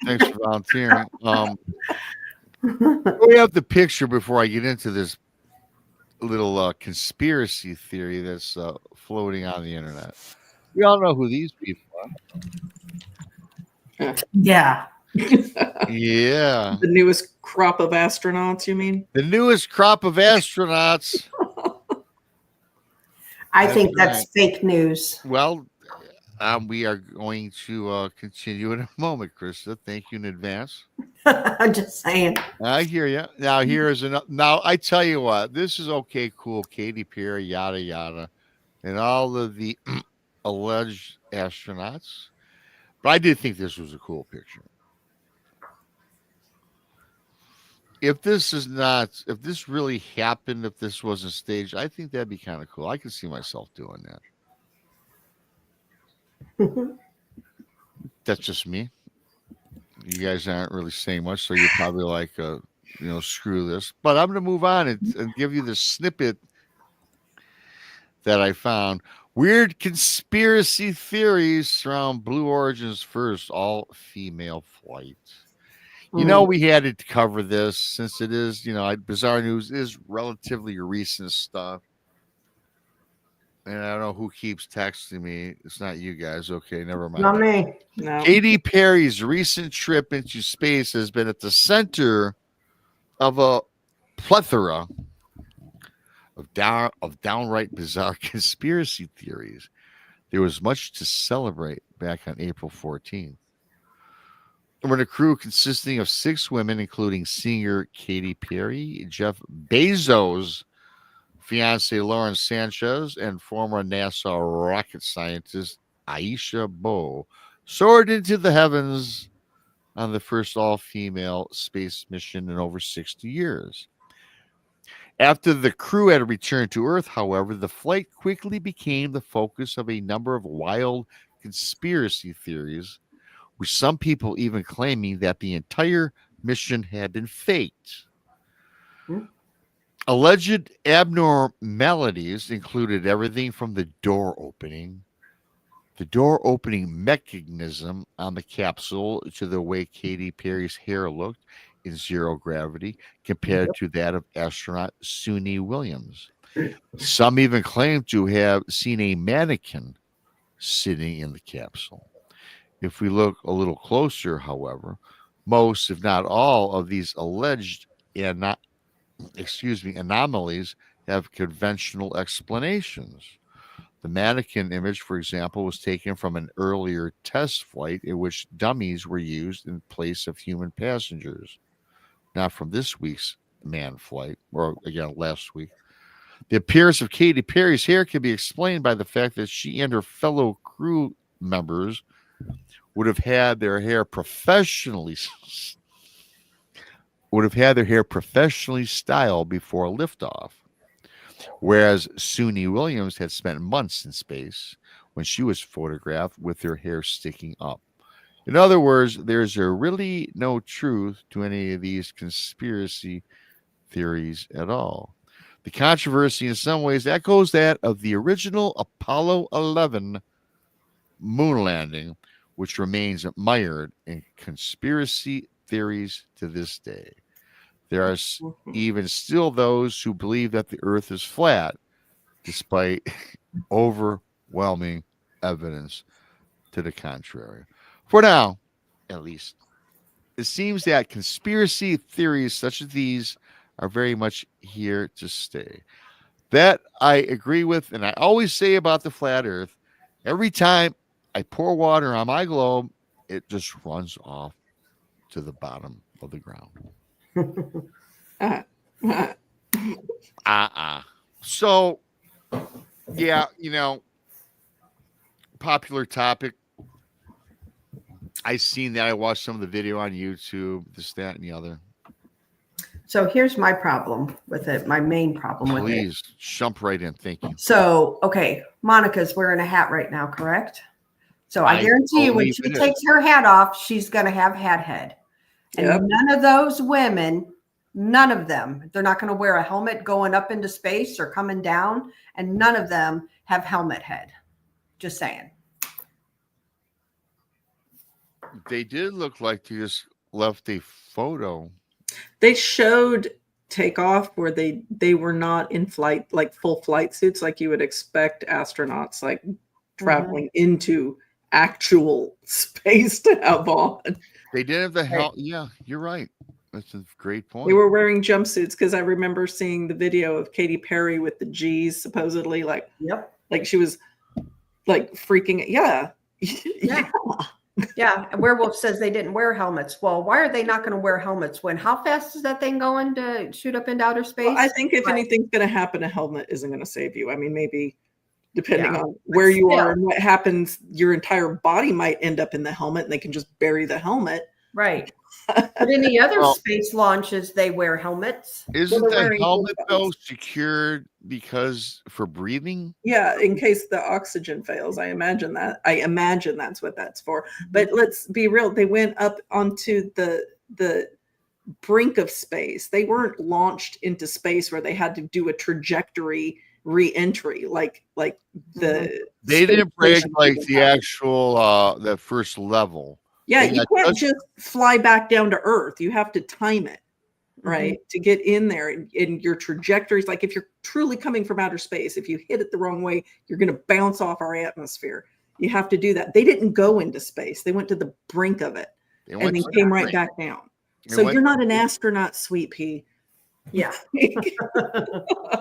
Thanks for volunteering. We have the picture before I get into this little conspiracy theory that's floating on the internet. We all know who these people are. Yeah. Yeah. The newest crop of astronauts, you mean? The newest crop of astronauts. I think that's fake news. Well, we are going to continue in a moment, Krista. Thank you in advance. I'm just saying. I hear you. Now, here's another. Now, I tell you what, this is okay, cool. Katy Perry, yada, yada, and all of the alleged astronauts. But I did think this was a cool picture. If this really happened, if this wasn't staged, I think that'd be kind of cool. I could see myself doing that. That's just me. You guys aren't really saying much, so you're probably like, screw this. But I'm going to move on and give you the snippet that I found. Weird conspiracy theories surround Blue Origin's first all-female flight. You know, we had to cover this since it is, Bizarre News is relatively recent stuff. And I don't know who keeps texting me. It's not you guys. Okay, never mind. Not me. No. Katy Perry's recent trip into space has been at the center of a plethora of downright bizarre conspiracy theories. There was much to celebrate back on April 14th. When a crew consisting of 6 women, including singer Katy Perry, Jeff Bezos' fiance Lauren Sanchez, and former NASA rocket scientist Aisha Bowe, soared into the heavens on the first all-female space mission in over 60 years. After the crew had returned to Earth, however, the flight quickly became the focus of a number of wild conspiracy theories, with some people even claiming that the entire mission had been faked. Alleged abnormalities included everything from the door opening mechanism on the capsule, to the way Katy Perry's hair looked in zero gravity compared to that of astronaut Suni Williams. Some even claimed to have seen a mannequin sitting in the capsule. If we look a little closer, however, most, if not all, of these alleged anomalies have conventional explanations. The mannequin image, for example, was taken from an earlier test flight in which dummies were used in place of human passengers, not from this week's manned flight, or again, last week. The appearance of Katy Perry's hair can be explained by the fact that she and her fellow crew members would have had their hair professionally styled before liftoff, whereas Suni Williams had spent months in space when she was photographed with her hair sticking up. In other words, there's really no truth to any of these conspiracy theories at all. The controversy in some ways echoes that of the original Apollo 11 moon landing, which remains mired in conspiracy theories to this day. There are even still those who believe that the Earth is flat, despite overwhelming evidence to the contrary. For now, at least, it seems that conspiracy theories such as these are very much here to stay. That I agree with, and I always say about the flat Earth, every time I pour water on my globe, it just runs off to the bottom of the ground. So, yeah, popular topic. I seen that. I watched some of the video on YouTube, this, that, and the other. So here's my problem with it. My main problem with it. Please jump right in. Thank you. So, okay, Monica's wearing a hat right now, correct? So I guarantee you when she takes her hat off, she's going to have hat head. And Yep. none of those women, none of them, they're not going to wear a helmet going up into space or coming down. And none of them have helmet head. Just saying. They did look like they just left a photo. They showed takeoff where they were not in flight, like full flight suits, like you would expect astronauts like traveling into actual space to have on. They did have the hell. Yeah, you're right. That's a great point. They were wearing jumpsuits because I remember seeing the video of Katy Perry with the G's supposedly like she was like freaking. Yeah. Yeah. And Werewolf says they didn't wear helmets. Well, why are they not going to wear helmets when how fast is that thing going to shoot up into outer space? Well, I think if anything's going to happen, a helmet isn't going to save you. I mean, maybe depending on where you are and what happens, your entire body might end up in the helmet and they can just bury the helmet. Right. But any other space launches, they wear helmets. Isn't the helmet though secured because for breathing? Yeah, in case the oxygen fails. I imagine that's what that's for. But let's be real. They went up onto the brink of space. They weren't launched into space where they had to do a trajectory re-entry like the they didn't break like the actual the first level. Yeah, you can't just fly back down to Earth. You have to time it, right? To get in there. And your trajectories, like if you're truly coming from outer space, if you hit it the wrong way, you're going to bounce off our atmosphere. You have to do that. They didn't go into space. They went to the brink of it and then came right back down. So you're not an astronaut, Sweet Pea. Yeah.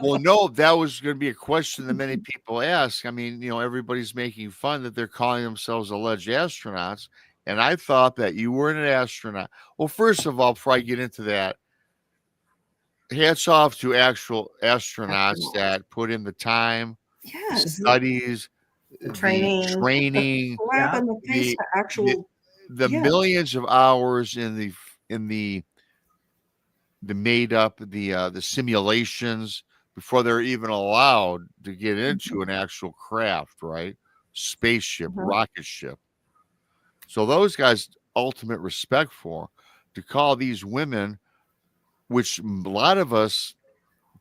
Well, no, that was going to be a question that many people ask. I mean, everybody's making fun that they're calling themselves alleged astronauts. And I thought that you weren't an astronaut. Well, first of all, before I get into that, hats off to actual astronauts that put in the time, studies, training, the millions of hours in the made up the simulations before they're even allowed to get into an actual craft, right? Spaceship, rocket ship. So those guys, ultimate respect for, to call these women, which a lot of us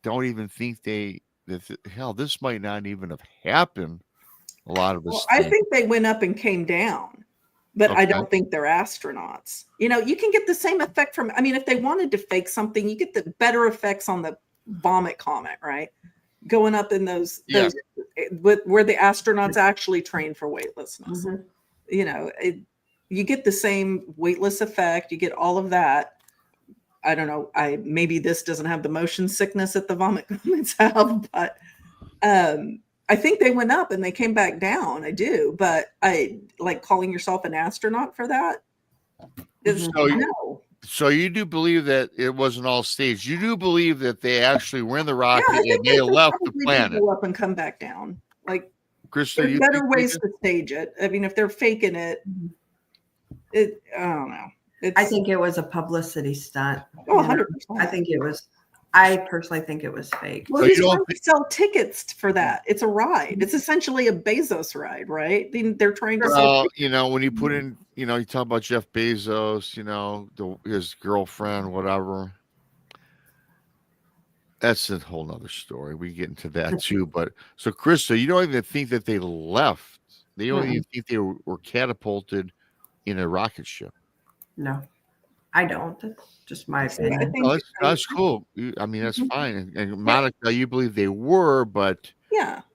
don't even think this might not even have happened. A lot of us. I think they went up and came down, but I don't think they're astronauts. You can get the same effect from, if they wanted to fake something, you get the better effects on the vomit comet, right? Going up in those where the astronauts actually train for weightlessness. You get the same weightless effect. You get all of that. I don't know. Maybe this doesn't have the motion sickness that the vomit comets have, but I think they went up and they came back down. I do, but I like calling yourself an astronaut for that. So you do believe that it wasn't all staged. You do believe that they actually were in the rocket and they left the planet. Go up and come back down. Like Krista, there's better ways to stage it. If they're faking it. I don't know. I think it was a publicity stunt. Oh, 100%. I personally think it was fake. Well, he's trying to sell tickets for that. It's a ride. It's essentially a Bezos ride, right? They're trying to sell when you put in, you talk about Jeff Bezos, his girlfriend, whatever. That's a whole nother story. We get into that too. But so Krista, you don't even think that they left. They don't even think they were catapulted in a rocket ship. No, I don't. That's just my opinion. That's cool. That's fine. And Monica, you believe they were, but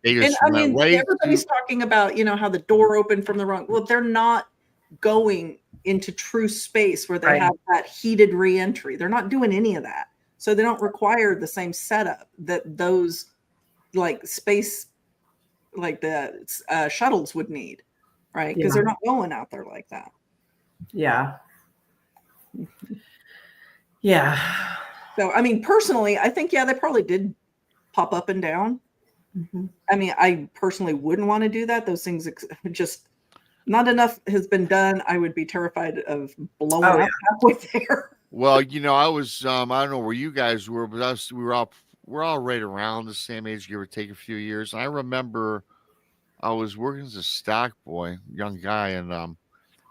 they just everybody's talking about how the door opened from the wrong. Well, they're not going into true space where they have that heated re-entry. They're not doing any of that, so they don't require the same setup that those like space, like the shuttles would need, right? Because they're not going out there like that. Yeah. Yeah. So, personally, I think, they probably did pop up and down. I personally wouldn't want to do that. Those things just not enough has been done. I would be terrified of blowing up halfway there. Well, I was, I don't know where you guys were, but we're all right around the same age, give or take a few years. I remember I was working as a stock boy, young guy. And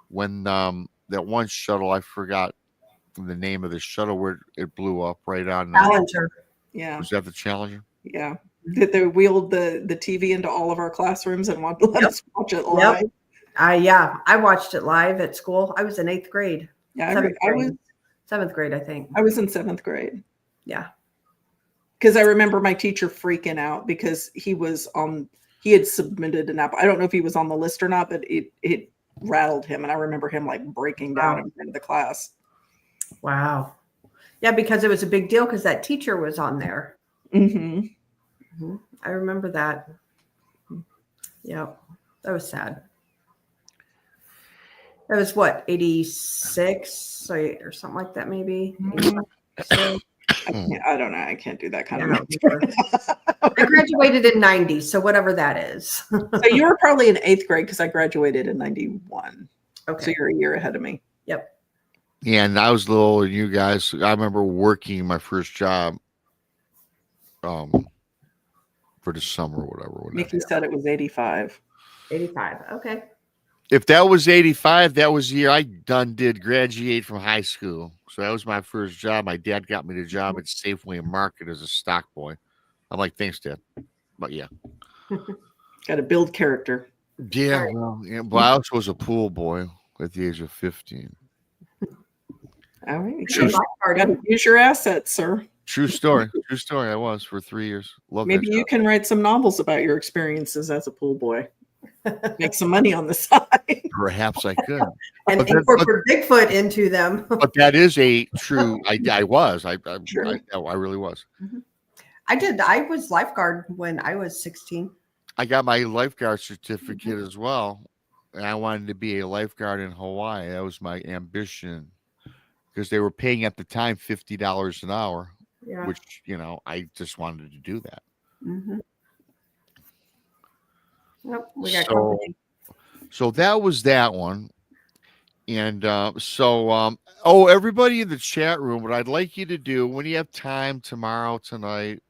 when that one shuttle, I forgot the name of the shuttle where it blew up right on. Challenger. Yeah. Was that the Challenger? Yeah. That they wheeled the TV into all of our classrooms and wanted to let us watch it live. Yep. I watched it live at school. I was in 8th grade. Yeah, I was 7th grade, I think. I was in 7th grade. Yeah. Because I remember my teacher freaking out because he had submitted an app. I don't know if he was on the list or not, but it rattled him. And I remember him like breaking down in front of the class. Wow. Yeah, because it was a big deal because that teacher was on there. Mm-hmm. I remember that. Yep. That was sad. That was what, 86 or something like that, maybe? I don't know. I can't do that kind of math. I graduated in 90, so whatever that is. So you were probably in 8th grade because I graduated in 91. Okay. So you're a year ahead of me. Yep. Yeah, and I was a little older than you guys. I remember working my first job for the summer or whatever. Nikki said it was 85. 85. Okay. If that was 85, that was the year I did graduate from high school. So that was my first job. My dad got me the job at Safeway Market as a stock boy. I'm like, thanks, Dad. But yeah. Got to build character. Yeah, well, yeah, but I also was a pool boy at the age of 15. All right. True. Got to use your assets, sir. True story. True story. I was for 3 years. Love Maybe you can write some novels about your experiences as a pool boy. Make some money on the side. Perhaps I could. And incorporate Bigfoot into them. But that is a true. I was. I really was. I was lifeguard when I was 16. I got my lifeguard certificate as well. And I wanted to be a lifeguard in Hawaii. That was my ambition. Because they were paying at the time $50 an hour. Yeah. Which, I just wanted to do that. Mm-hmm. Nope, we got so that was that one. And everybody in the chat room, what I'd like you to do when you have time tomorrow, tonight,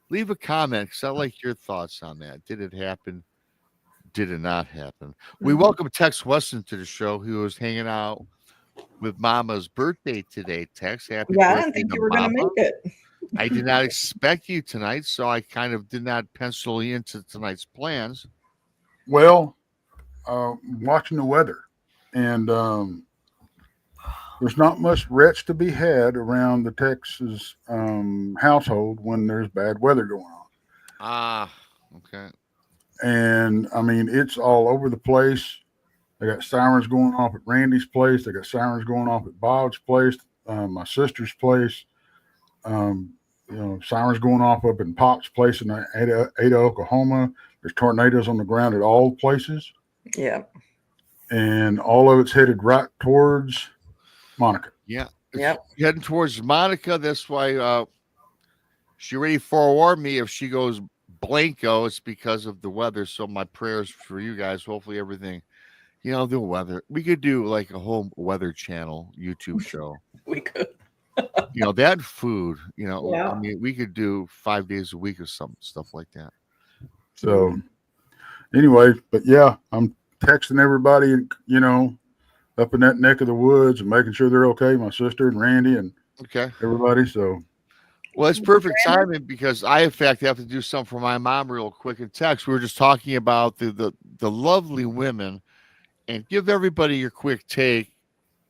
leave a comment because I like your thoughts on that. Did it happen? Did it not happen? We welcome Tex Weston to the show, who was hanging out with Mama's birthday today. Tex, happy birthday. I didn't think you were going to make it. I did not expect you tonight, so I kind of did not pencil you into tonight's plans. Well, watching the weather, and there's not much rest to be had around the Texas household when there's bad weather going on. Ah, okay. And I mean, it's all over the place. They got sirens going off at Randy's place. They got sirens going off at Bob's place, my sister's place. Sirens going off up in Pop's place in Ada, Oklahoma. There's tornadoes on the ground at all places. Yeah. And all of it's headed right towards Monica. Yeah. Yep. Heading towards Monica. That's why she already forewarned me if she goes blanco, it's because of the weather. So my prayers for you guys. Hopefully everything, the weather. We could do like a whole weather channel YouTube show. We could. That food, Yeah. I mean, we could do 5 days a week or some stuff like that. So anyway, but yeah, I'm texting everybody, up in that neck of the woods and making sure they're okay. My sister and Randy and everybody. So, well, it's perfect timing because I, in fact, have to do something for my mom real quick in text. We were just talking about the lovely women, and give everybody your quick take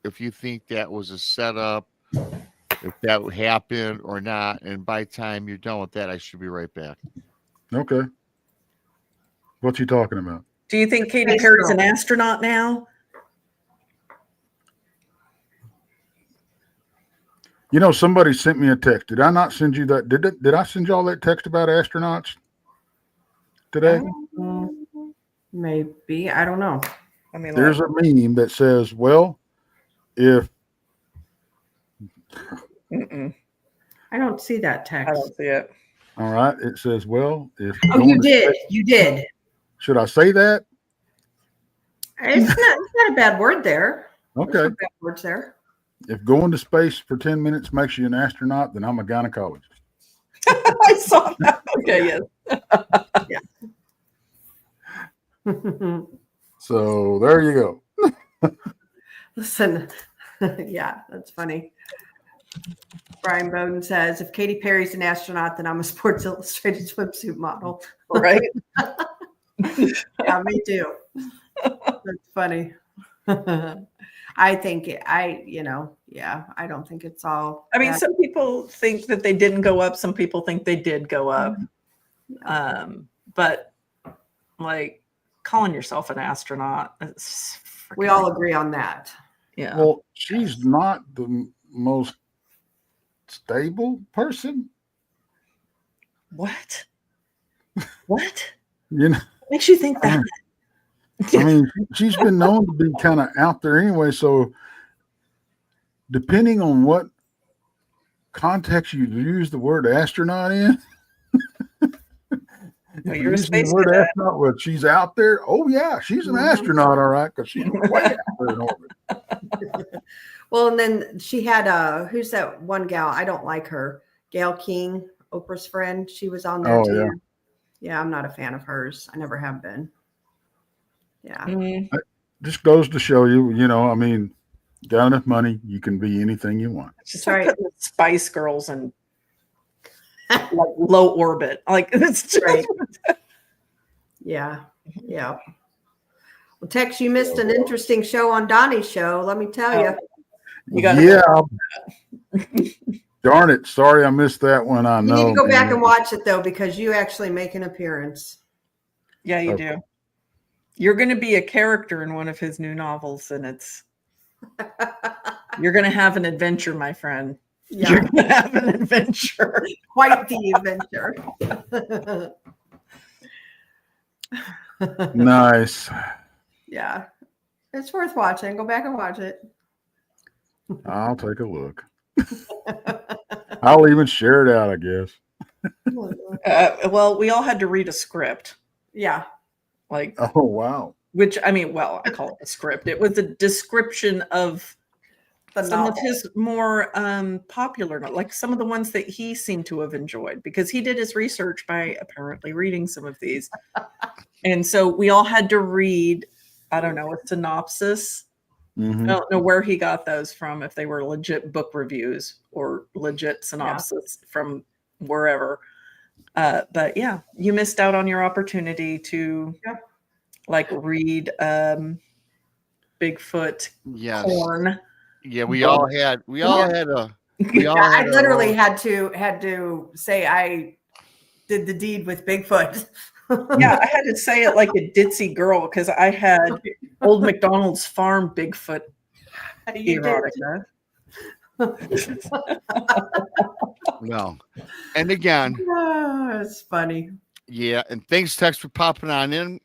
if you think that was a setup, if that happened or not. And by the time you're done with that, I should be right back. Okay. What's he talking about? Do you think Katy Perry's an astronaut now? Somebody sent me a text. Did I not send you that? Did I send you all that text about astronauts today? Maybe. I don't know. I mean, there's a meme that says, well, if I don't see that text. I don't see it. All right. It says, well, if you did. You did. Should I say that? It's not a bad word there. Okay. There's some bad words there. If going to space for 10 minutes makes you an astronaut, then I'm a gynecologist. I saw that. Okay, yes. So there you go. Listen, Yeah, that's funny. Brian Bowden says, if Katy Perry's an astronaut, then I'm a Sports Illustrated swimsuit model. Right? Yeah, me too. That's funny. I think I don't think it's all. I mean, bad. some people think that they didn't go up. Some people think they did go up. But like calling yourself an astronaut, We all agree on that. Yeah. Well, she's not the most stable person. What? What? You know, What makes you think that? I mean, she's been known to be kind of out there anyway. So, depending on what context you use the word astronaut in, Well, you're a using the space word cadet. astronaut, well, she's out there. Oh yeah, she's an astronaut, all right, because she's way out there in orbit. Well, and then she had who's that one gal? I don't like her. Gail King, Oprah's friend. She was on there Oh, too. yeah. Yeah, I'm not a fan of hers. I never have been. Yeah. Mhm. Just goes to show you, I mean, got enough money, you can be anything you want. It's just Right. like putting the Spice Girls in like low orbit. Like it's just Right. Yeah. Yeah. Well, Tex, you missed an interesting show on Donnie's show. Let me tell you. You got Darn it. Sorry I missed that one. I You know. need to go back man. and watch it though, because you actually make an appearance. Yeah, you Okay. do. You're going to be a character in one of his new novels, and you're going to have an adventure, my friend. You're Yeah, going to have an adventure. quite the adventure. Nice. Yeah, it's worth watching. Go back and watch it. I'll take a look. I'll even share it out, I guess. Well, we all had to read a script, Yeah, like Oh, wow. which I mean, well, I call it a script. It was a description of the some of novel. his more popular, like some of the ones that he seemed to have enjoyed, because he did his research by apparently reading some of these. And so we all had to read, I don't know, a synopsis. Mhm. I don't know where he got those from, if they were legit book reviews or legit synopsis from wherever. But yeah, you missed out on your opportunity to like read Bigfoot Yes. Corn. Yeah, we all had a I literally had to say I did the deed with Bigfoot. Yeah, I had to say it like a ditzy girl because I had Old MacDonald's Farm Bigfoot You did. erotica. well. And again, Oh, it's funny. yeah, and thanks, Tex, for popping on in.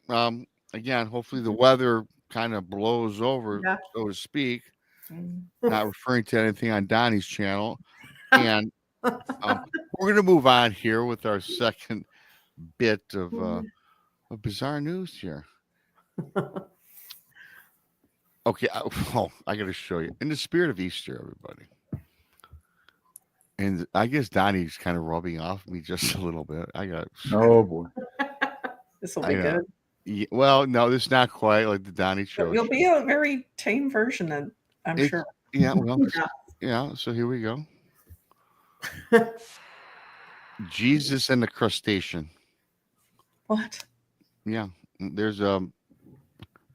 Again, hopefully the weather kind of blows over, Yeah. so to speak. Not referring to anything on Donnie's channel. And we're going to move on here with our second bit of bizarre news here. Okay, I got to show you. In the spirit of Easter, everybody. And I guess Donnie's kind of rubbing off me just a little bit. Oh, boy. This will I be know. good. Yeah, well, no, this is not quite like the Donnie show. You'll be a very tame version, and I'm It's- sure. Yeah, well, yeah. So here we go. Jesus and the crustacean. What? Yeah, there's a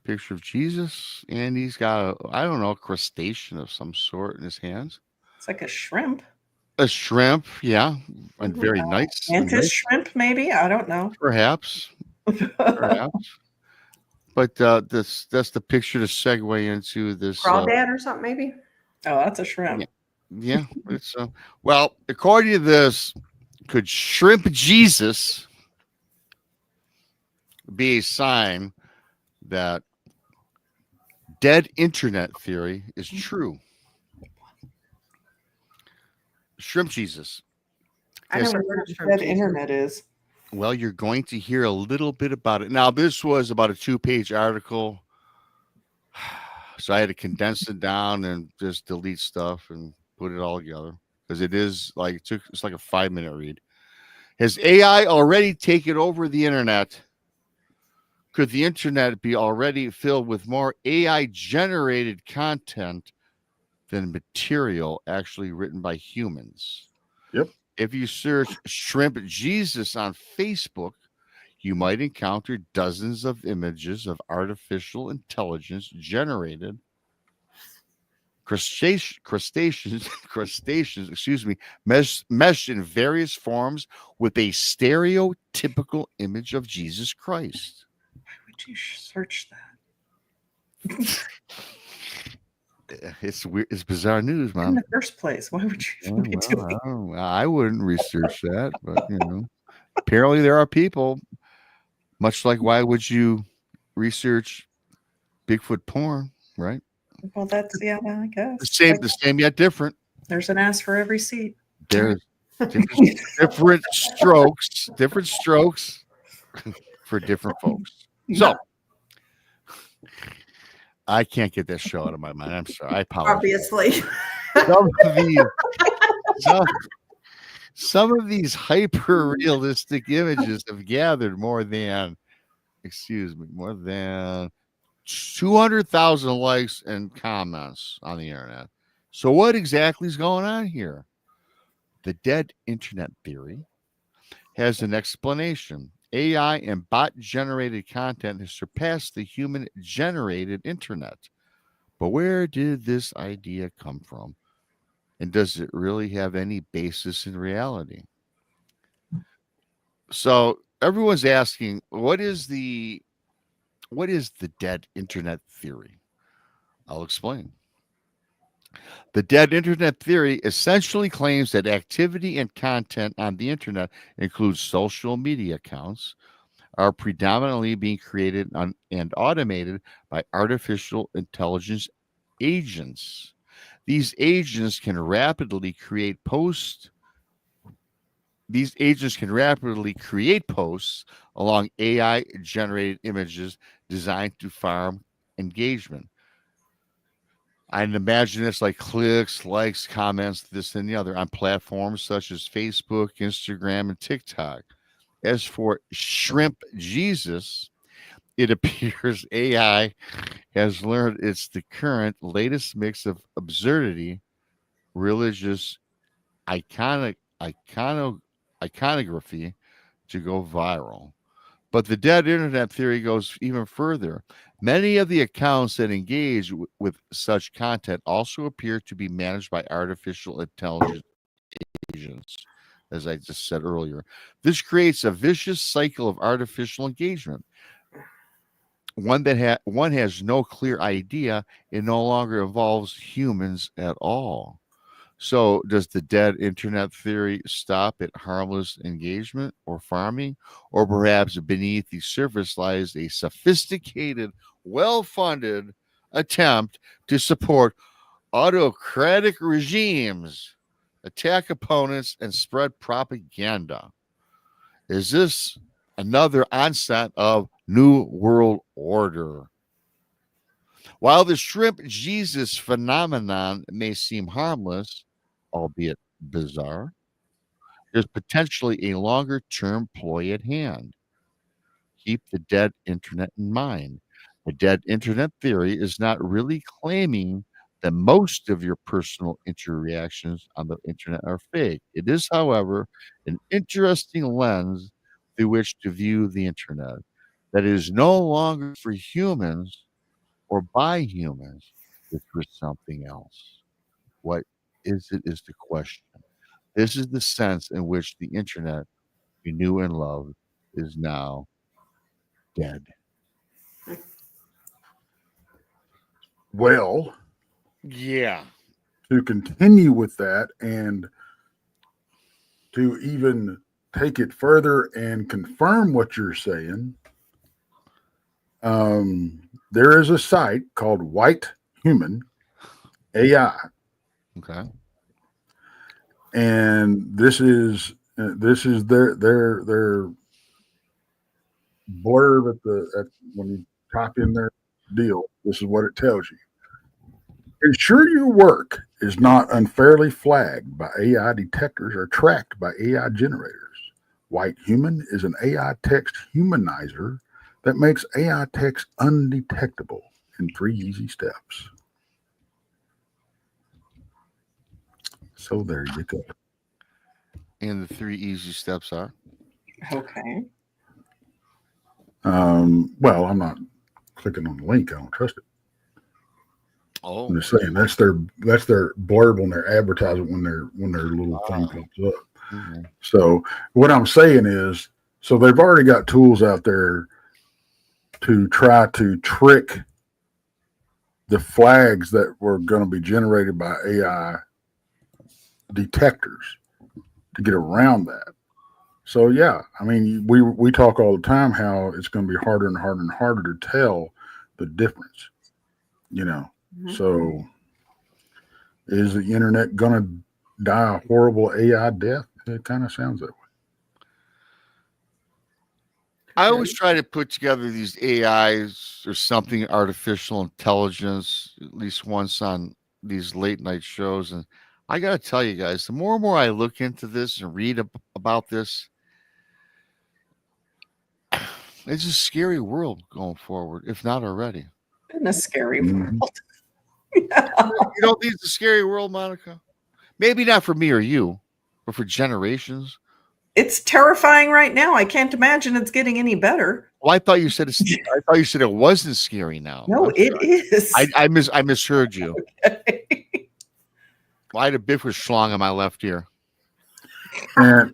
picture of Jesus, and he's got a crustacean of some sort in his hands. It's like a shrimp. A shrimp, yeah, and very nice. Mantis shrimp, maybe? I don't know. Perhaps. But that's the picture to segue into this. Crawdad or something, maybe. Oh, that's a shrimp. Yeah, it's well, according to this, could shrimp Jesus be a sign that dead internet theory is true? Shrimp Jesus. I Yes. never heard of shrimp That cheese. internet is. Well, you're going to hear a little bit about it. Now, this was about a 2-page article. So I had to condense it down and just delete stuff and put it all together because it's like a 5-minute read. Has AI already taken over the internet? Could the internet be already filled with more AI generated content than material actually written by humans. Yep. If you search Shrimp Jesus on Facebook, you might encounter dozens of images of artificial intelligence generated crustaceans, meshed in various forms with a stereotypical image of Jesus Christ. Why would you search that? It's weird. It's bizarre news, Mom. In the first place, why would you be doing? I wouldn't research that, but apparently there are people. Much like, why would you research Bigfoot porn, right? Well, that's I guess The same yet different. There's an ass for every seat. There's different strokes for different folks. So I can't get that show out of my mind. I'm sorry. I apologize. Obviously. Some of these hyper realistic images have gathered more than 200,000 likes and comments on the internet. So what exactly is going on here? The dead internet theory has an explanation. AI and bot generated content has surpassed the human generated internet. But where did this idea come from? And does it really have any basis in reality? So everyone's asking, what is the dead internet theory? I'll explain. The dead internet theory essentially claims that activity and content on the internet includes social media accounts are predominantly being created and automated by artificial intelligence agents. These agents can rapidly create posts along AI generated images designed to farm engagement. I'd imagine it's like clicks, likes, comments, this and the other on platforms such as Facebook, Instagram, and TikTok. As for Shrimp Jesus, it appears AI has learned it's the current latest mix of absurdity, religious iconography to go viral. But the dead internet theory goes even further. Many of the accounts that engage with such content also appear to be managed by artificial intelligence agents, as I just said earlier. This creates a vicious cycle of artificial engagement. One has no clear idea. It no longer involves humans at all. So does the dead internet theory stop at harmless engagement or farming? Or perhaps beneath the surface lies a sophisticated, well-funded attempt to support autocratic regimes, attack opponents, and spread propaganda? Is this another onset of New World Order? While the Shrimp Jesus phenomenon may seem harmless, albeit bizarre, there's potentially a longer-term ploy at hand. Keep the dead internet in mind. The dead internet theory is not really claiming that most of your personal interactions on the internet are fake. It is, however, an interesting lens through which to view the internet that is no longer for humans or by humans, it's for something else. What is it is the question. This is the sense in which the internet we knew and loved is now dead. Well, Yeah. to continue with that and to even take it further and confirm what you're saying, there is a site called White Human AI, Okay. and this is their blurb at when you type in their deal. This is what it tells you. Ensure your work is not unfairly flagged by AI detectors or tracked by AI generators. White Human is an AI text humanizer that makes AI text undetectable in 3 easy steps. So there you go. And the 3 easy steps are. Okay. Well, I'm not clicking on the link. I don't trust it. Oh, I'm just saying that's their blurb on their advertisement when their little thing pops up. mhm. So what I'm saying is, so they've already got tools out there to try to trick the flags that were going to be generated by AI detectors to get around that. So yeah, I mean, we talk all the time how it's going to be harder and harder and harder to tell the difference, you know. Mhm. So is the internet going to die a horrible AI death? It kind of sounds that way. I always try to put together these AIs or something artificial intelligence at least once on these late night shows. And I got to tell you guys, the more and more I look into this and read about this, it's a scary world going forward, if not already. In a scary Mhm. world. You don't think it's a scary world, Monica? Maybe not for me or you, but for generations. It's terrifying right now. I can't imagine it's getting any better. Well, I thought you said it wasn't scary now. No, I'm it sorry. is. I misheard you. Okay. Well, I had a Bigfoot schlong on my left ear. And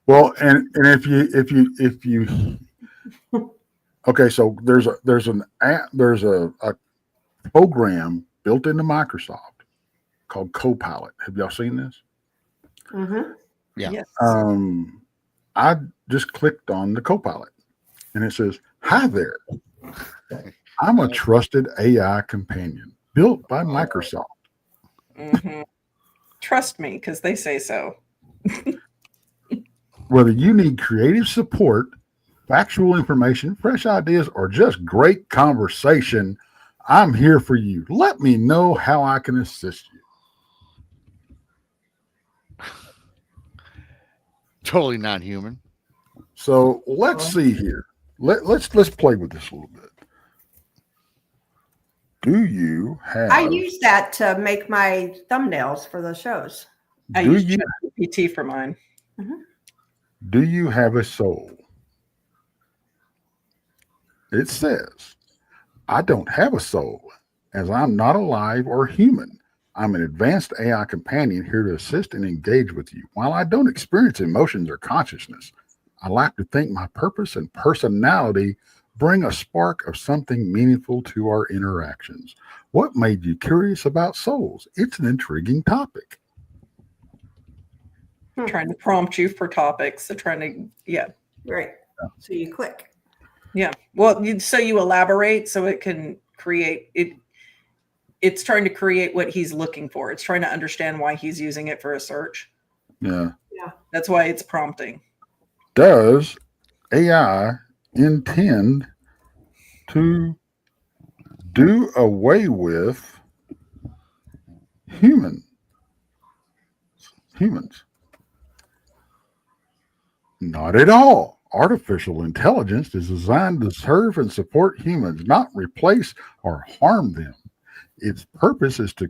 well, and if you okay, so there's a program built into Microsoft called Copilot. Have y'all seen this? Mhm. Yeah. Yes. I just clicked on the Copilot, and it says, "Hi there, I'm a trusted AI companion built by Microsoft. Mhm. Trust me, because they say so. Whether you need creative support, factual information, fresh ideas, or just great conversation, I'm here for you. Let me know how I can assist you." Totally not human. So let's see here. Let's play with this a little bit. Do you have? I use that to make my thumbnails for the shows. I Do use you GPT for mine. do you have a soul? It says, "I don't have a soul, as I'm not alive or human. I'm an advanced AI companion here to assist and engage with you. While I don't experience emotions or consciousness, I like to think my purpose and personality bring a spark of something meaningful to our interactions. What made you curious about souls? It's an intriguing topic." Trying to prompt you for topics. So trying to, yeah. Right. So you click. Yeah. Well, so you elaborate so it can create it. It's trying to create what he's looking for. It's trying to understand why he's using it for a search. Yeah. That's why it's prompting. Does AI intend to do away with humans? Not at all. Artificial intelligence is designed to serve and support humans, not replace or harm them. Its purpose is to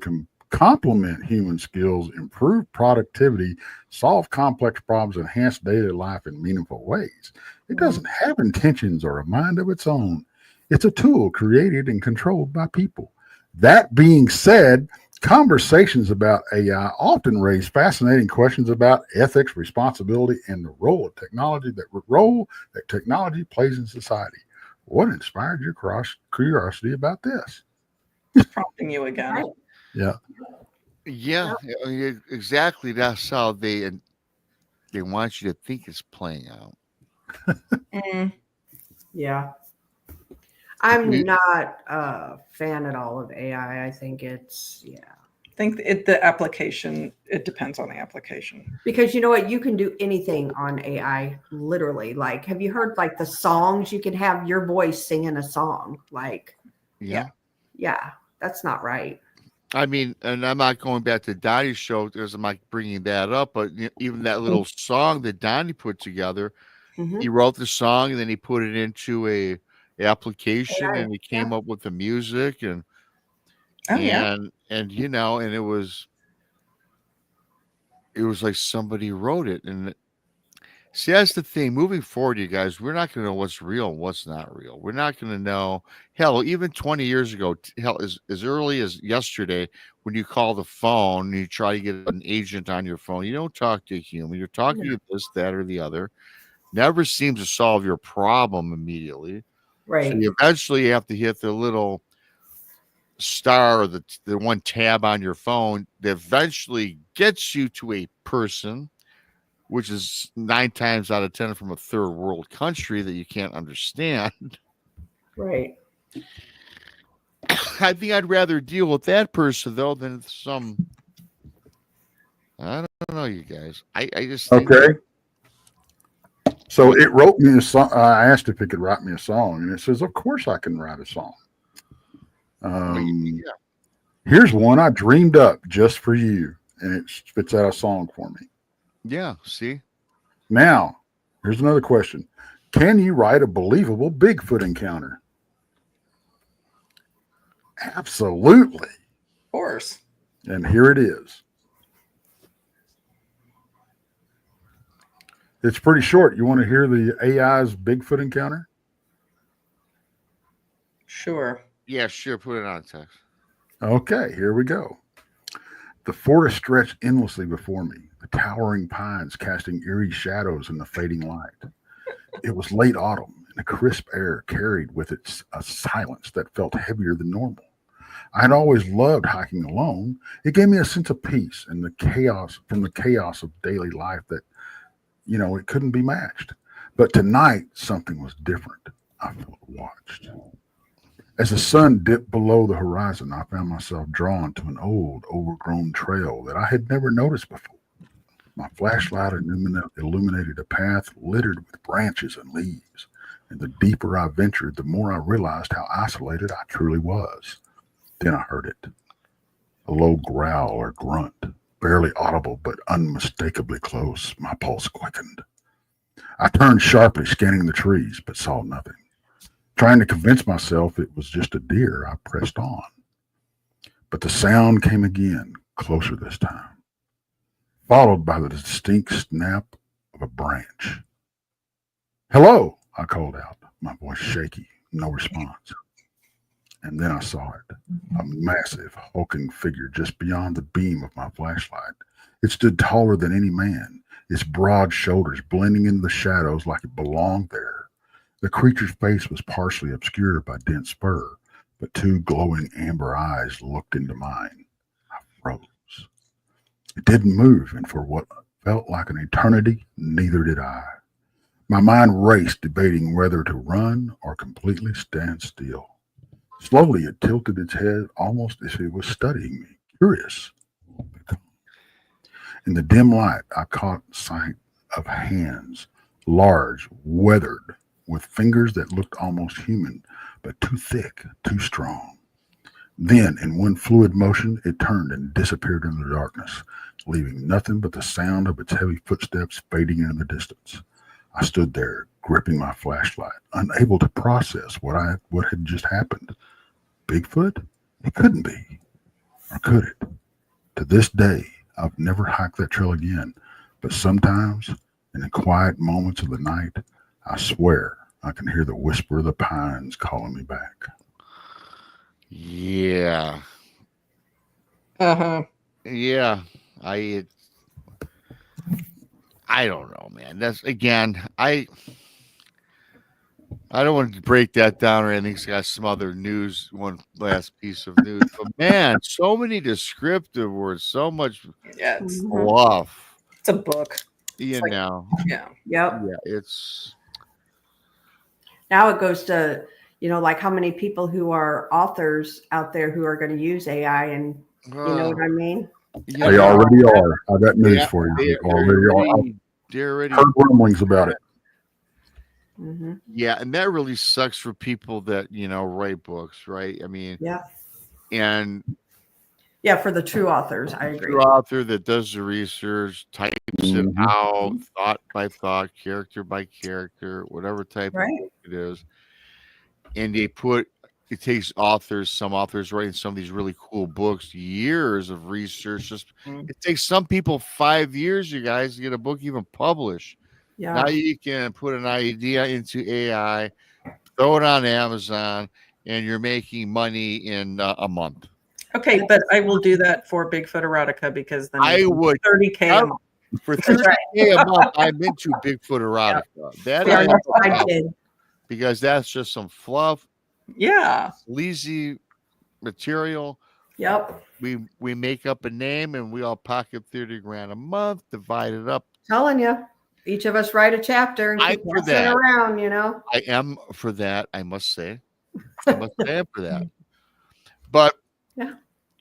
complement human skills, improve productivity, solve complex problems, enhance daily life in meaningful ways. It doesn't have intentions or a mind of its own. It's a tool created and controlled by people. That being said, conversations about AI often raise fascinating questions about ethics, responsibility, and the role that technology plays in society. What inspired your curiosity about this? It's prompting you again. Right. Yeah. Yeah, exactly. That's how they want you to think it's playing out. Mm. Yeah. I'm not a fan at all of AI. I think it's, I think the application, it depends on the application. because you know what? You can do anything on AI, literally. Like, have you heard like the songs? You can have your voice singing a song. Like, Yeah. that's not right. I mean, and I'm not going back to Donnie's show because I'm not bringing that up, but even that little song that Donnie put together, Mhm. he wrote the song and then he put it into a application AI, and he came up with the music. And Oh, yeah. and and it was like somebody wrote it. And see, that's the thing. Moving forward, you guys, we're not going to know what's real and what's not real. We're not going to know. Hell, even 20 years ago, hell, as early as yesterday, when you call the phone and you try to get an agent on your phone, you don't talk to a human. You're talking to this, that, or the other. Never seems to solve your problem immediately. Right. So you eventually have to hit the little star or the one tab on your phone that eventually gets you to a person, which is 9 times out of 10 from a third world country that you can't understand. Right. I think I'd rather deal with that person though than some. I don't know, you guys. I just think Okay. So it wrote me a song. I asked if it could write me a song, and it says, "Of course I can write a song." Yeah. Here's one I dreamed up just for you, and it spits out a song for me. Yeah. See. Now, here's another question: can you write a believable Bigfoot encounter? Absolutely. Of course. And here it is. It's pretty short. You want to hear the AI's Bigfoot encounter? Sure. Yeah. Sure. Put it on text. Okay, here we go. The forest stretched endlessly before me, the towering pines casting eerie shadows in the fading light. It was late autumn, and the crisp air carried with it a silence that felt heavier than normal. I had always loved hiking alone. It gave me a sense of peace and the chaos of daily life that, it couldn't be matched. But tonight, something was different. I felt watched. As the sun dipped below the horizon, I found myself drawn to an old, overgrown trail that I had never noticed before. My flashlight illuminated a path littered with branches and leaves, and the deeper I ventured, the more I realized how isolated I truly was. Then I heard it, a low growl or grunt, barely audible but unmistakably close. My pulse quickened. I turned sharply, scanning the trees, but saw nothing. Trying to convince myself it was just a deer, I pressed on. But the sound came again, closer this time, followed by the distinct snap of a branch. "Hello," I called out, my voice shaky, no response. And then I saw it, a massive, hulking figure just beyond the beam of my flashlight. It stood taller than any man, its broad shoulders blending into the shadows like it belonged there. The creature's face was partially obscured by dense fur, but 2 glowing amber eyes looked into mine. I froze. It didn't move, and for what felt like an eternity, neither did I. My mind raced, debating whether to run or completely stand still. Slowly, it tilted its head almost as if it was studying me, curious. In the dim light, I caught sight of hands, large, weathered, with fingers that looked almost human, but too thick, too strong. Then, in one fluid motion, it turned and disappeared in the darkness, leaving nothing but the sound of its heavy footsteps fading into the distance. I stood there, gripping my flashlight, unable to process what had just happened. Bigfoot? It couldn't be. Or could it? To this day, I've never hiked that trail again, but sometimes, in the quiet moments of the night, I swear I can hear the whisper of the pines calling me back. Yeah. Uh-huh. Yeah. I don't know, man. That's again, I don't want to break that down or anything. 'Cause I got some other news, one last piece of news. But man, so many descriptive words, so much Yeah, fluff. it's a book. You like- know. Yeah. Yep. Yeah, it's Now it goes to, like how many people who are authors out there who are going to use AI, and you know what I mean? yeah, They already are. I got news Yeah, for you. they They already are. they're already I've heard rumblings about it. Mm-hmm. yeah, and that really sucks for people that write books, right? I mean, Yeah. and Yeah. For the true authors, I agree. true author that does the research, types it Mhm. out, thought by thought, character by character, whatever type Right. of book it is, and they put it takes some authors writing some of these really cool books, years of research. It takes some people 5 years, you guys, to get a book even published. Yeah. Now you can put an idea into AI, throw it on Amazon, and you're making money in a month. Okay, but I will do that for Bigfoot erotica because then I would 30K a month. for 30K a month. I'm into Bigfoot erotica. That Yeah, is that's what I did. because that's just some fluff, Yeah. sleazy material. Yep. We make up a name and we all pocket 30 grand a month, divide it up. Telling you, each of us write a chapter and keep I'm for passing it that. around, you know. I am for that. I must say I'm for that. But Yeah.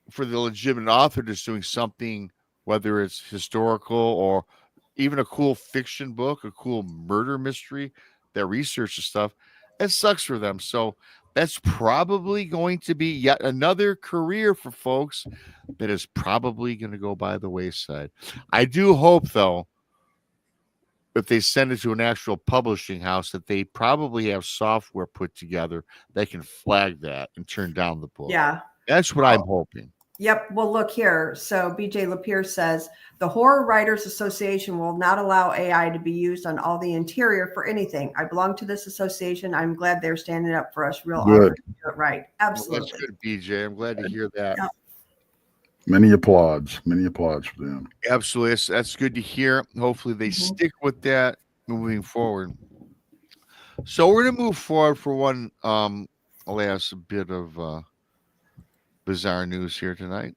for the legitimate author just doing something, whether it's historical or even a cool fiction book, a cool murder mystery that researches stuff, it sucks for them. So that's probably going to be yet another career for folks that is probably going to go by the wayside. I do hope, though, if they send it to an actual publishing house, that they probably have software put together that can flag that and turn down the book. Yeah. That's what I'm hoping. Yep. Well, look here. So BJ Lapierre says the Horror Writers Association will not allow AI to be used on all the interior for anything. I belong to this association. I'm glad they're standing up for us real Good. authors to do it right. Absolutely. Well, that's good, BJ. I'm glad to hear that. Yep. Many applauds for them. Absolutely. That's good to hear. Hopefully they stick with that moving forward. So we're going to move forward for one last bit of bizarre news here tonight.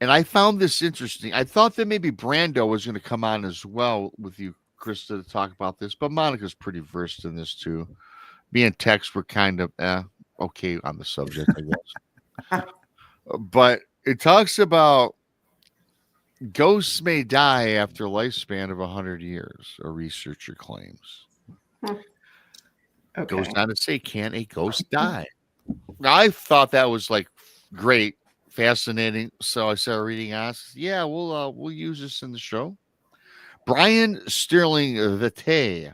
And I found this interesting. I thought that maybe Brando was going to come on as well with you, Krista, to talk about this, but Monica's pretty versed in this too. Me and Tex were kind of okay on the subject, I guess. But it talks about ghosts may die after a lifespan of 100 years, a researcher claims. Okay. Goes on to say, can a ghost die? Now, I thought that was like great, fascinating. So I started reading on. Yeah, we'll use this in the show. Brian Sterling Vitae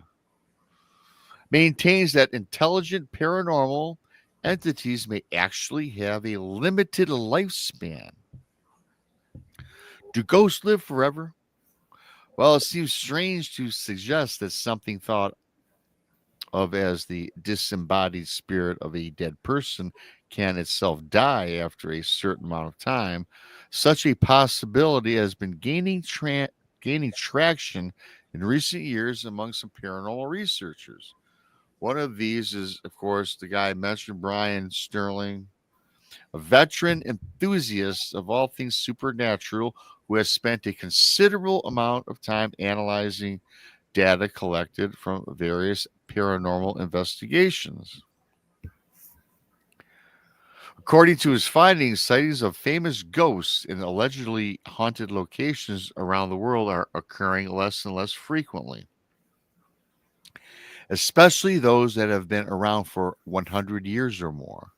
maintains that intelligent paranormal entities may actually have a limited lifespan. Do ghosts live forever? Well, it seems strange to suggest that something thought of as the disembodied spirit of a dead person can itself die after a certain amount of time. Such a possibility has been gaining traction in recent years among some paranormal researchers. One of these is, of course, the guy I mentioned, Brian Sterling, a veteran enthusiast of all things supernatural who has spent a considerable amount of time analyzing data collected from various paranormal investigations. According to his findings, sightings of famous ghosts in allegedly haunted locations around the world are occurring less and less frequently, especially those that have been around for 100 years or more.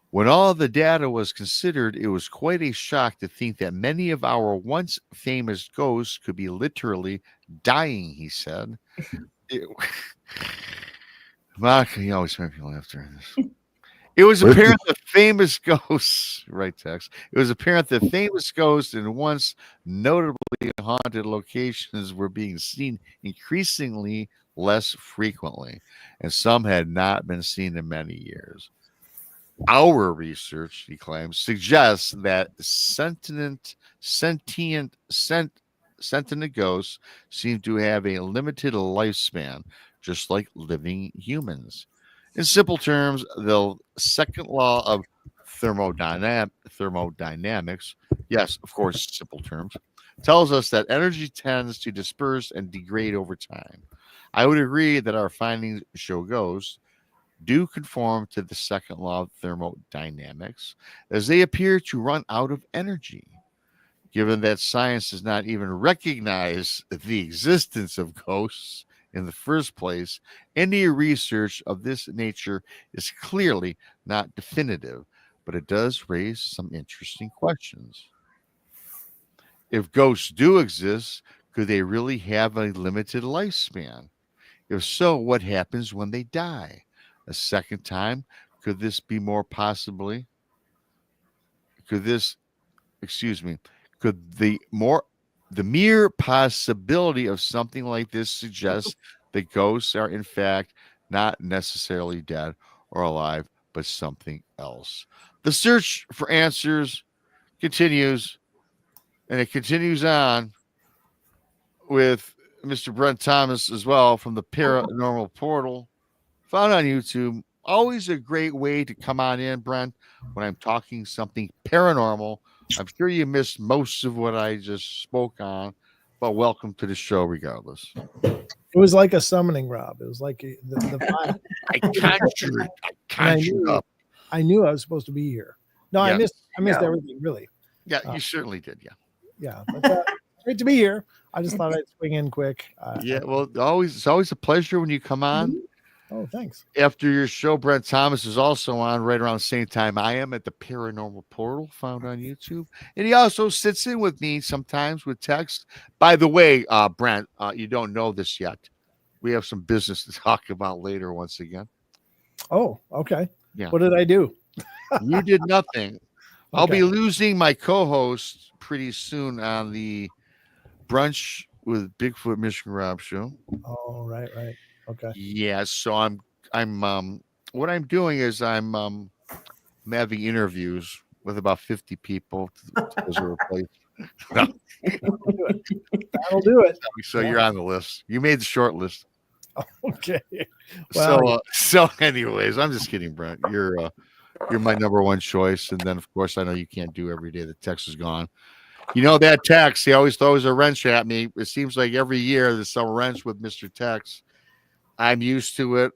When all the data was considered, it was quite a shock to think that many of our once famous ghosts could be literally dying, he said. Monica, you always make me laugh during this. It was apparent that famous ghosts, right, Tex? It was apparent that famous ghosts in once notably haunted locations were being seen increasingly less frequently, and some had not been seen in many years. Our research, he claims, suggests that sentient ghosts seem to have a limited lifespan, just like living humans. In simple terms, the second law of thermodynamics, yes, of course, simple terms, tells us that energy tends to disperse and degrade over time. I would agree that our findings show ghosts do conform to the second law of thermodynamics, as they appear to run out of energy. Given that science does not even recognize the existence of ghosts in the first place, any research of this nature is clearly not definitive, but it does raise some interesting questions. If ghosts do exist, could they really have a limited lifespan? If so, what happens when they die? a second time? Could this be more possibly? Could this, excuse me, could the mere possibility of something like this suggest that ghosts are in fact not necessarily dead or alive, but something else? The search for answers continues, and it continues on with Mr. Brent Thomas as well from the Paranormal Portal, found on YouTube. Always a great way to come on in, Brent, when I'm talking something paranormal. I'm sure you missed most of what I just spoke on, but welcome to the show regardless. It was like a summoning, Rob. It was like the I conjured up. I knew I was supposed to be here. No, Yeah. I missed everything, really. Yeah, you certainly did. Yeah. Yeah, but great to be here. I just thought I'd swing in quick. Yeah. Well, it's always a pleasure when you come on. Oh, thanks. After your show, Brent Thomas is also on right around the same time I am at the Paranormal Portal, found on YouTube. And he also sits in with me sometimes with text. By the way, Brent, you don't know this yet. We have some business to talk about later once again. Oh, okay. Yeah. What did I do? You did nothing. I'll Okay. be losing my co-host pretty soon on the Brunch with Bigfoot Michiganrob show. Oh, right. Okay. Yeah, so I'm what I'm doing is I'm having interviews with about 50 people as a replacement. No. That'll do it. So you're on the list. You made the short list. Okay. Well, So anyways, I'm just kidding, Brent. You're my number one choice, and then of course I know you can't do every day. The text is gone. You know that text, he always throws a wrench at me. It seems like every year there's some wrench with Mr. Tex. I'm used to it.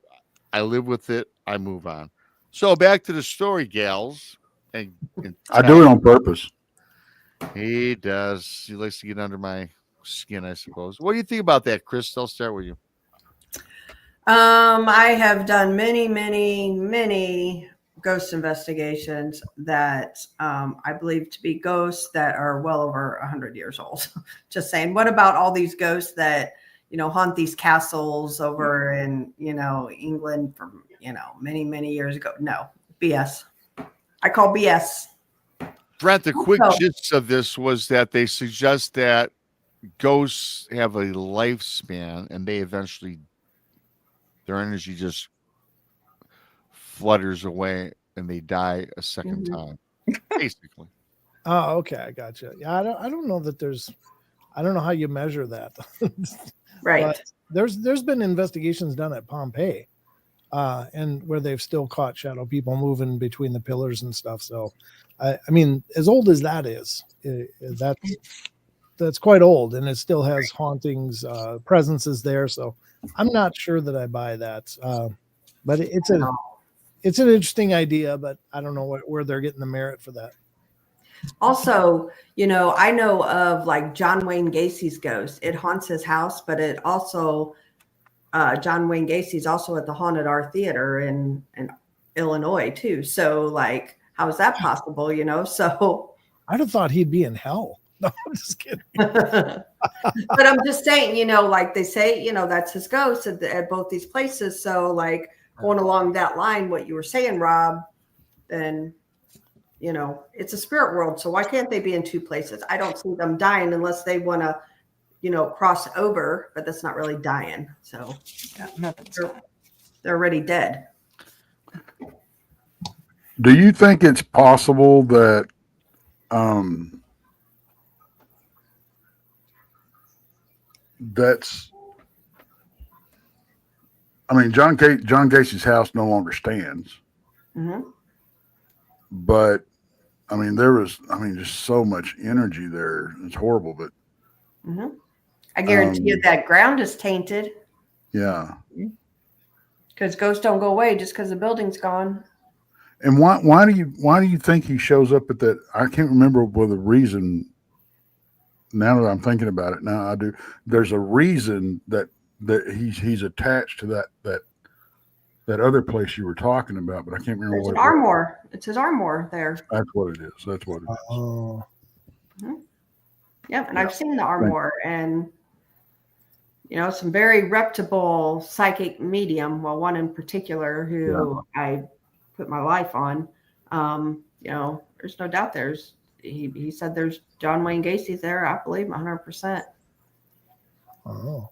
I live with it. I move on. So back to the story, gals. And I do it on purpose. He does. He likes to get under my skin, I suppose. What do you think about that, Chris? I'll start with you. I have done many ghost investigations that I believe to be ghosts that are well over 100 years old. Just saying. What about all these ghosts that haunt these castles over in England from many years ago? No, BS. I call BS. Brent, the quick gist of this was that they suggest that ghosts have a lifespan and they eventually, their energy just flutters away and they die a second time, basically. oh, okay. I gotcha. Yeah, I don't know that I don't know how you measure that. Right. But there's been investigations done at Pompeii, and where they've still caught shadow people moving between the pillars and stuff. So, I mean, as old as that is, that's quite old, and it still has hauntings, presences there. So, I'm not sure that I buy that. But it's an interesting idea, but I don't know where they're getting the merit for that. Also, I know of like John Wayne Gacy's ghost. It haunts his house, but it also, John Wayne Gacy's also at the Haunted Art Theater in Illinois too. So like, how is that possible? So I'd have thought he'd be in hell. No, I'm just kidding. but I'm just saying, like they say, that's his ghost at both these places. So like going along that line, what you were saying, Rob, then it's a spirit world. So why can't they be in two places? I don't see them dying unless they want to, cross over, but that's not really dying. So they're already dead. Do you think it's possible that John Gacy's house no longer stands. Mm-hmm. But there was just so much energy there. It's horrible, but I guarantee you that ground is tainted. Yeah. Because ghosts don't go away just because the building's gone. And why do you think he shows up at that? I can't remember the reason. Now that I'm thinking about it, now I do. There's a reason that he's attached to that other place you were talking about, but I can't remember what it was. It's his armor there. That's what it is. That's what it is. Oh. Yep, and I've seen the armor, and some very reputable psychic medium. Well, one in particular who I put my life on. There's no doubt he said there's John Wayne Gacy's there. I believe 100%. Oh.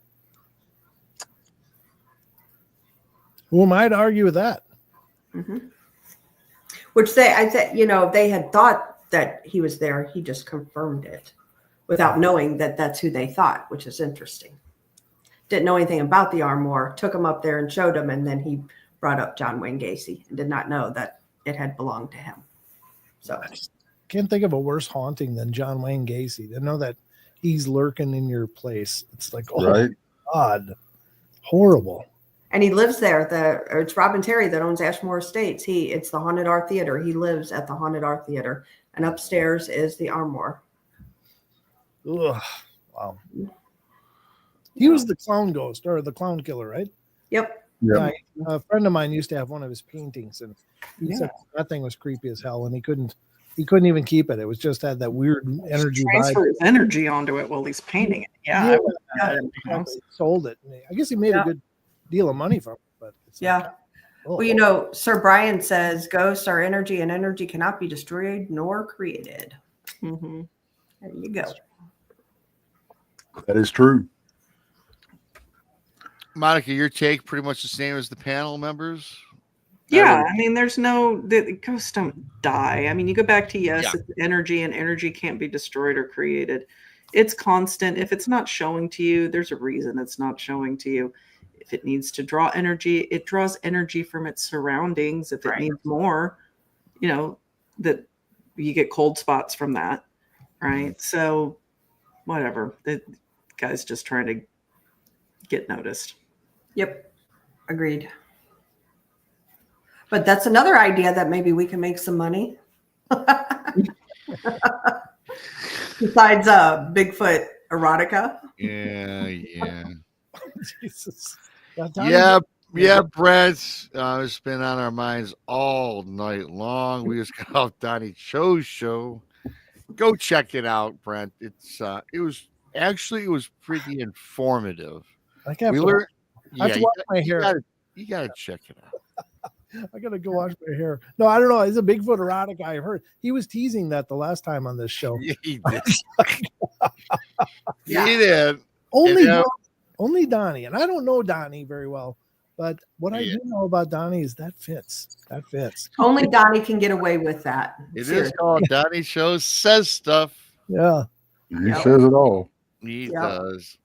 Who am I to argue with that? Mm-hmm. Which I said, they had thought that he was there. He just confirmed it without knowing that that's who they thought, which is interesting. Didn't know anything about the Armor, took him up there and showed him. And then he brought up John Wayne Gacy and did not know that it had belonged to him. So I just can't think of a worse haunting than John Wayne Gacy. To know that he's lurking in your place. It's like, oh, Right. God, horrible. And he lives there. It's Robin Terry that owns Ashmore Estates. It's the Haunted Art Theater. He lives at the Haunted Art Theater, and upstairs is the Armor. Ugh, wow. He was the clown ghost or the clown killer, right? Yep. Yeah. A friend of mine used to have one of his paintings, and he said that thing was creepy as hell, and he couldn't even keep it. It was just had that weird energy Transfer vibe. his energy onto it while he's painting it. Yeah. I would have that in my house. He sold it. I guess he made a good deal of money from it, but it's Well, Sir Brian says ghosts are energy, and energy cannot be destroyed nor created. Mm-hmm. There you go. That is true. Monica, your take pretty much the same as the panel members. Yeah, I mean, the ghosts don't die. I mean, you go back to it's energy, and energy can't be destroyed or created. It's constant. If it's not showing to you, there's a reason it's not showing to you. If it needs to draw energy, it draws energy from its surroundings. If it needs more, that you get cold spots from that, right? So, whatever. The guy's just trying to get noticed. Yep. Agreed. But that's another idea that maybe we can make some money. Besides Bigfoot erotica. Yeah. Jesus. Yeah, Brent. It's been on our minds all night long. We just got off Donnie Cho's show. Go check it out, Brent. It was pretty informative. I have to wash my hair. You gotta check it out. I gotta go wash my hair. No, I don't know. He's a Bigfoot erotic. I heard he was teasing that the last time on this show. Yeah, he did. He did. Only Donnie, and I don't know Donnie very well, but what I do know about Donnie is that fits. That fits. Only Donnie can get away with that. It is called Donnie Show Says Stuff. Yeah. He says it all. He does.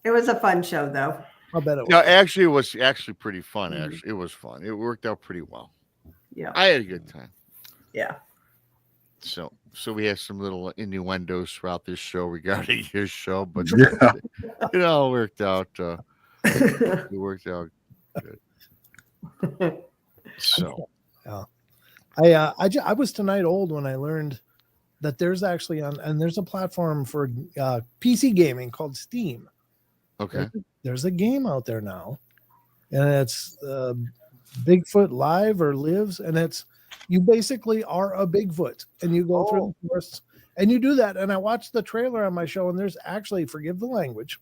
It was a fun show, though. I bet it was. No, actually, it was actually pretty fun. Actually, it was fun. It worked out pretty well. Yeah. I had a good time. Yeah. So we have some little innuendos throughout this show regarding his show, but it all worked out. It worked out good. So, I was tonight old when I learned that there's actually there's a platform for PC gaming called Steam. Okay. There's a game out there now, and it's Bigfoot Live or Lives, and you basically are a Bigfoot, and you go through the forest, and you do that. And I watched the trailer on my show, and there's actually, forgive the language,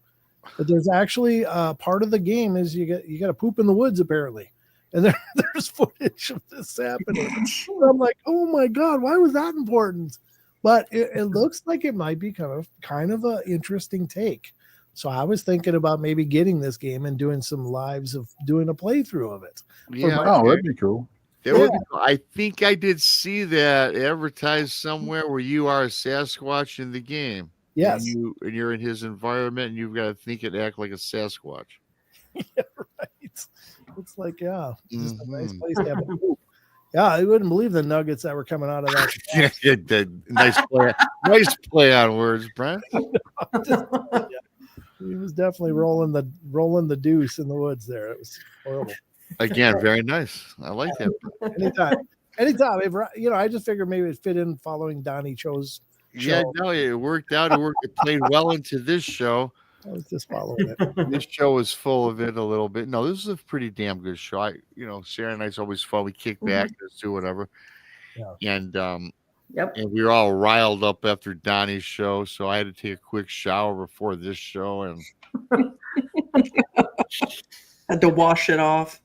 but there's actually part of the game is you got to poop in the woods apparently, and there's footage of this happening. I'm like, oh my god, why was that important? But it looks like it might be kind of an interesting take. So I was thinking about maybe getting this game and doing some lives of doing a playthrough of it. Yeah, that'd be cool. I think I did see that advertised somewhere where you are a Sasquatch in the game. Yes. And you're in his environment, and you've got to think and act like a Sasquatch. Yeah, right. It's like, just a nice place to have a poop. Yeah, I wouldn't believe the nuggets that were coming out of that. Nice play on words, Brent. He was definitely rolling the deuce in the woods there. It was horrible. Again, very nice. I like that. Anytime. If, I just figured maybe it fit in following Donnie Cho's show. Yeah, no, it worked out. It played well into this show. I was just following it. This show was full of it a little bit. No, this is a pretty damn good show. Saturday night's always fun. We kick back, let's do whatever. Yeah. And Yep. And we were all riled up after Donnie's show, so I had to take a quick shower before this show, and Had to wash it off.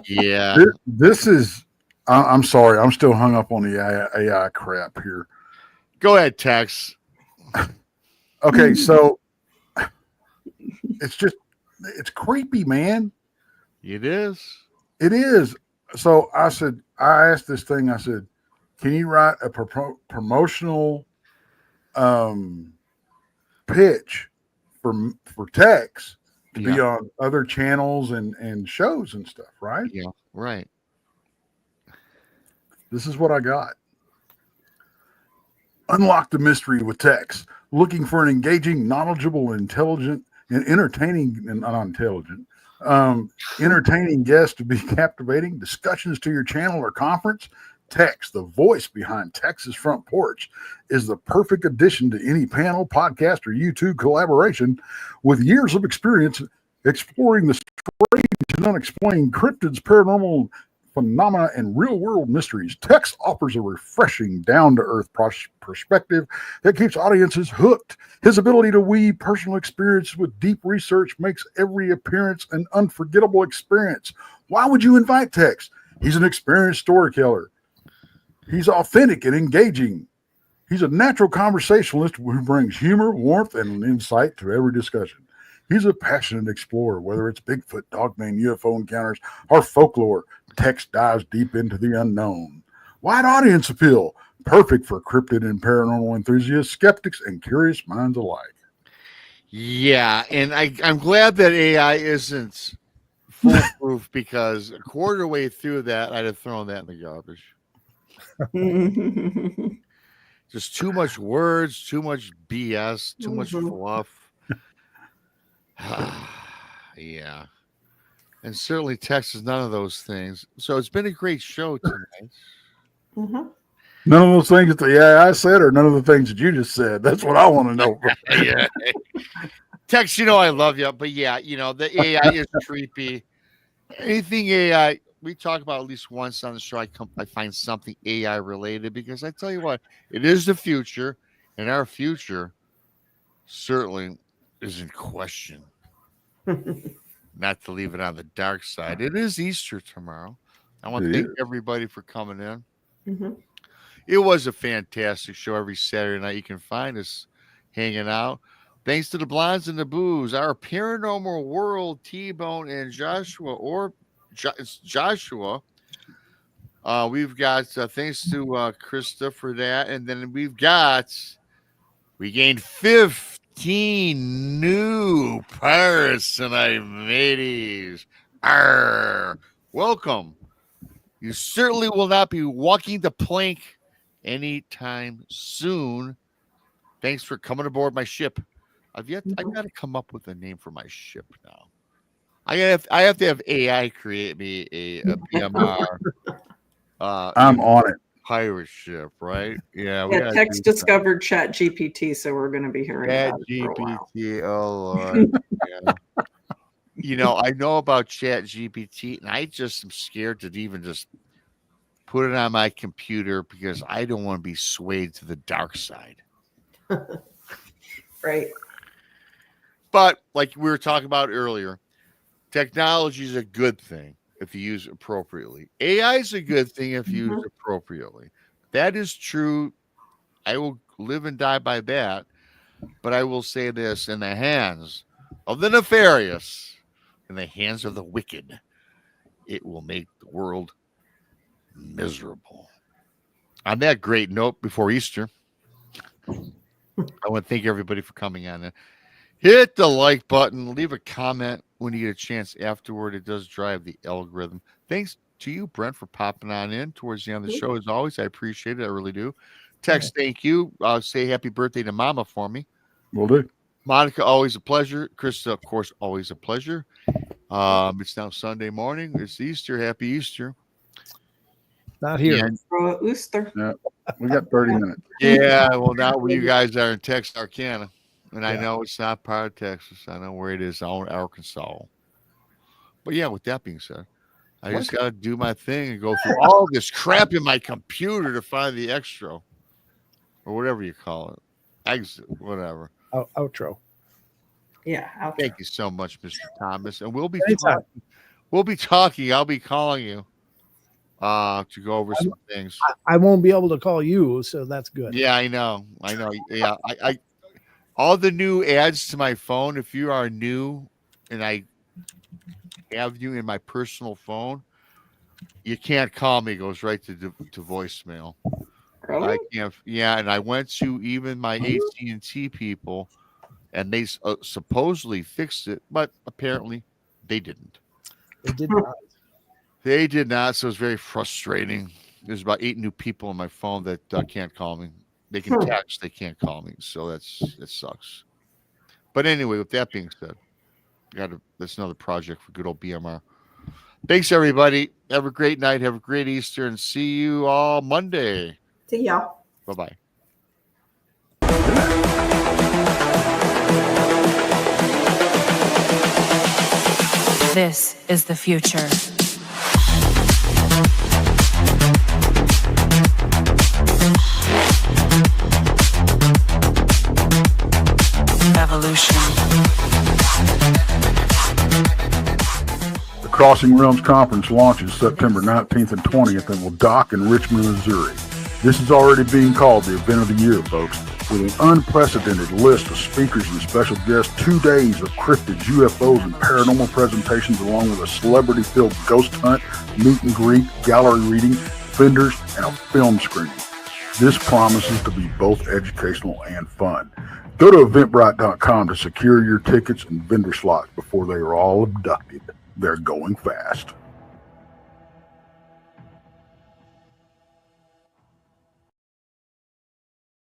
yeah, This is. I'm sorry. I'm still hung up on the AI crap here. go ahead, Tex. Okay, so it's creepy, man. It is. It is. So I asked this thing. I said, can you write a promotional pitch for Tex to be on other channels and shows and stuff, right? Yeah, right. This is what I got. Unlock the mystery with Tex. Looking for an engaging, knowledgeable, intelligent, and entertaining, and not intelligent, entertaining guest to be captivating. Discussions to your channel or conference. Tex, the voice behind Tex's Front Porch, is the perfect addition to any panel, podcast, or YouTube collaboration. With years of experience exploring the strange and unexplained cryptids, paranormal phenomena, and real-world mysteries, Tex offers a refreshing, down-to-earth perspective that keeps audiences hooked. His ability to weave personal experience with deep research makes every appearance an unforgettable experience. Why would you invite Tex? He's an experienced storyteller. He's authentic and engaging. He's a natural conversationalist who brings humor, warmth, and insight to every discussion. He's a passionate explorer, whether it's Bigfoot, dogman, UFO encounters, or folklore. Tex dives deep into the unknown. Wide audience appeal, perfect for cryptid and paranormal enthusiasts, skeptics, and curious minds alike. Yeah, and I'm glad that AI isn't foolproof because a quarter way through that, I'd have thrown that in the garbage. Just too much words, too much BS, too much fluff. Yeah. And certainly Tex is none of those things. So it's been a great show tonight. Mm-hmm. None of those things that the AI said, or none of the things that you just said. That's what I want to know. Yeah. Tex, you know I love you, but yeah, you know the AI is creepy. Anything AI, we talk about at least once on the show. I find something AI related because I tell you what, it is the future, and our future certainly is in question. Not to leave it on the dark side. It is Easter tomorrow. I want to thank everybody for coming in. Mm-hmm. It was a fantastic show every Saturday night. You can find us hanging out. Thanks to the Blondes and the Boos, our Paranormal World, T-Bone and Joshua, it's Joshua. We've got thanks to Krista for that. And then we gained 15 new personalities. Welcome. You certainly will not be walking the plank anytime soon. Thanks for coming aboard my ship. I got to come up with a name for my ship now. I have to have AI create me a BMR. I'm on it. Pirate ship, right? Yeah. Yeah, Tex discovered Chat GPT, so we're going to be hearing about it for a while. Oh Lord. Yeah. You know, I know about Chat GPT, and I just am scared to even just put it on my computer because I don't want to be swayed to the dark side. Right. But like we were talking about earlier, technology is a good thing if you use it appropriately. AI is a good thing if you use it appropriately. That is true. I will live and die by that. But I will say this, in the hands of the nefarious, in the hands of the wicked, it will make the world miserable. On that great note, before Easter, I want to thank everybody for coming on. Hit the like button. Leave a comment when you get a chance afterward. It does drive the algorithm. Thanks to you, Brent, for popping on in towards the end of the show. As always, I appreciate it. I really do. Tex, thank you. Say happy birthday to Mama for me. Will do. Monica, always a pleasure. Krista, of course, always a pleasure. It's now Sunday morning. It's Easter. Happy Easter. Not here. And, Easter. Yeah, we got 30 minutes. Yeah, well, now you guys are in Texarkana. And I know it's not part of Texas. I know where it is, Arkansas. But yeah, with that being said, I just got to do my thing and go through all this crap in my computer to find the extra or whatever you call it. Exit, whatever. Outro. Yeah. Thank you so much, Mr. Thomas. And we'll be Anytime. talking. I'll be calling you to go over some things. I won't be able to call you, so that's good. Yeah, I know. Yeah, I all the new ads to my phone. If you are new and I have you in my personal phone, you can't call me. It goes right to voicemail. Really? I can't. Yeah, and I went to even my AT&T people, and they supposedly fixed it, but apparently they didn't. They did not. They did not. So it's very frustrating. There's about 8 new people on my phone that can't call me. They can text, they can't call me. So it sucks. But anyway, with that being said, that's another project for good old BMR. Thanks, everybody. Have a great night. Have a great Easter, and see you all Monday. See y'all. Bye-bye. This is the future. Evolution. The Crossing Realms Conference launches September 19th and 20th and will dock in Richmond, Missouri. This is already being called the event of the year, folks. With an unprecedented list of speakers and special guests, 2 days of cryptids, UFOs, and paranormal presentations, along with a celebrity-filled ghost hunt, meet and greet, gallery reading, vendors, and a film screening. This promises to be both educational and fun. Go to eventbrite.com to secure your tickets and vendor slots before they are all abducted. They're going fast.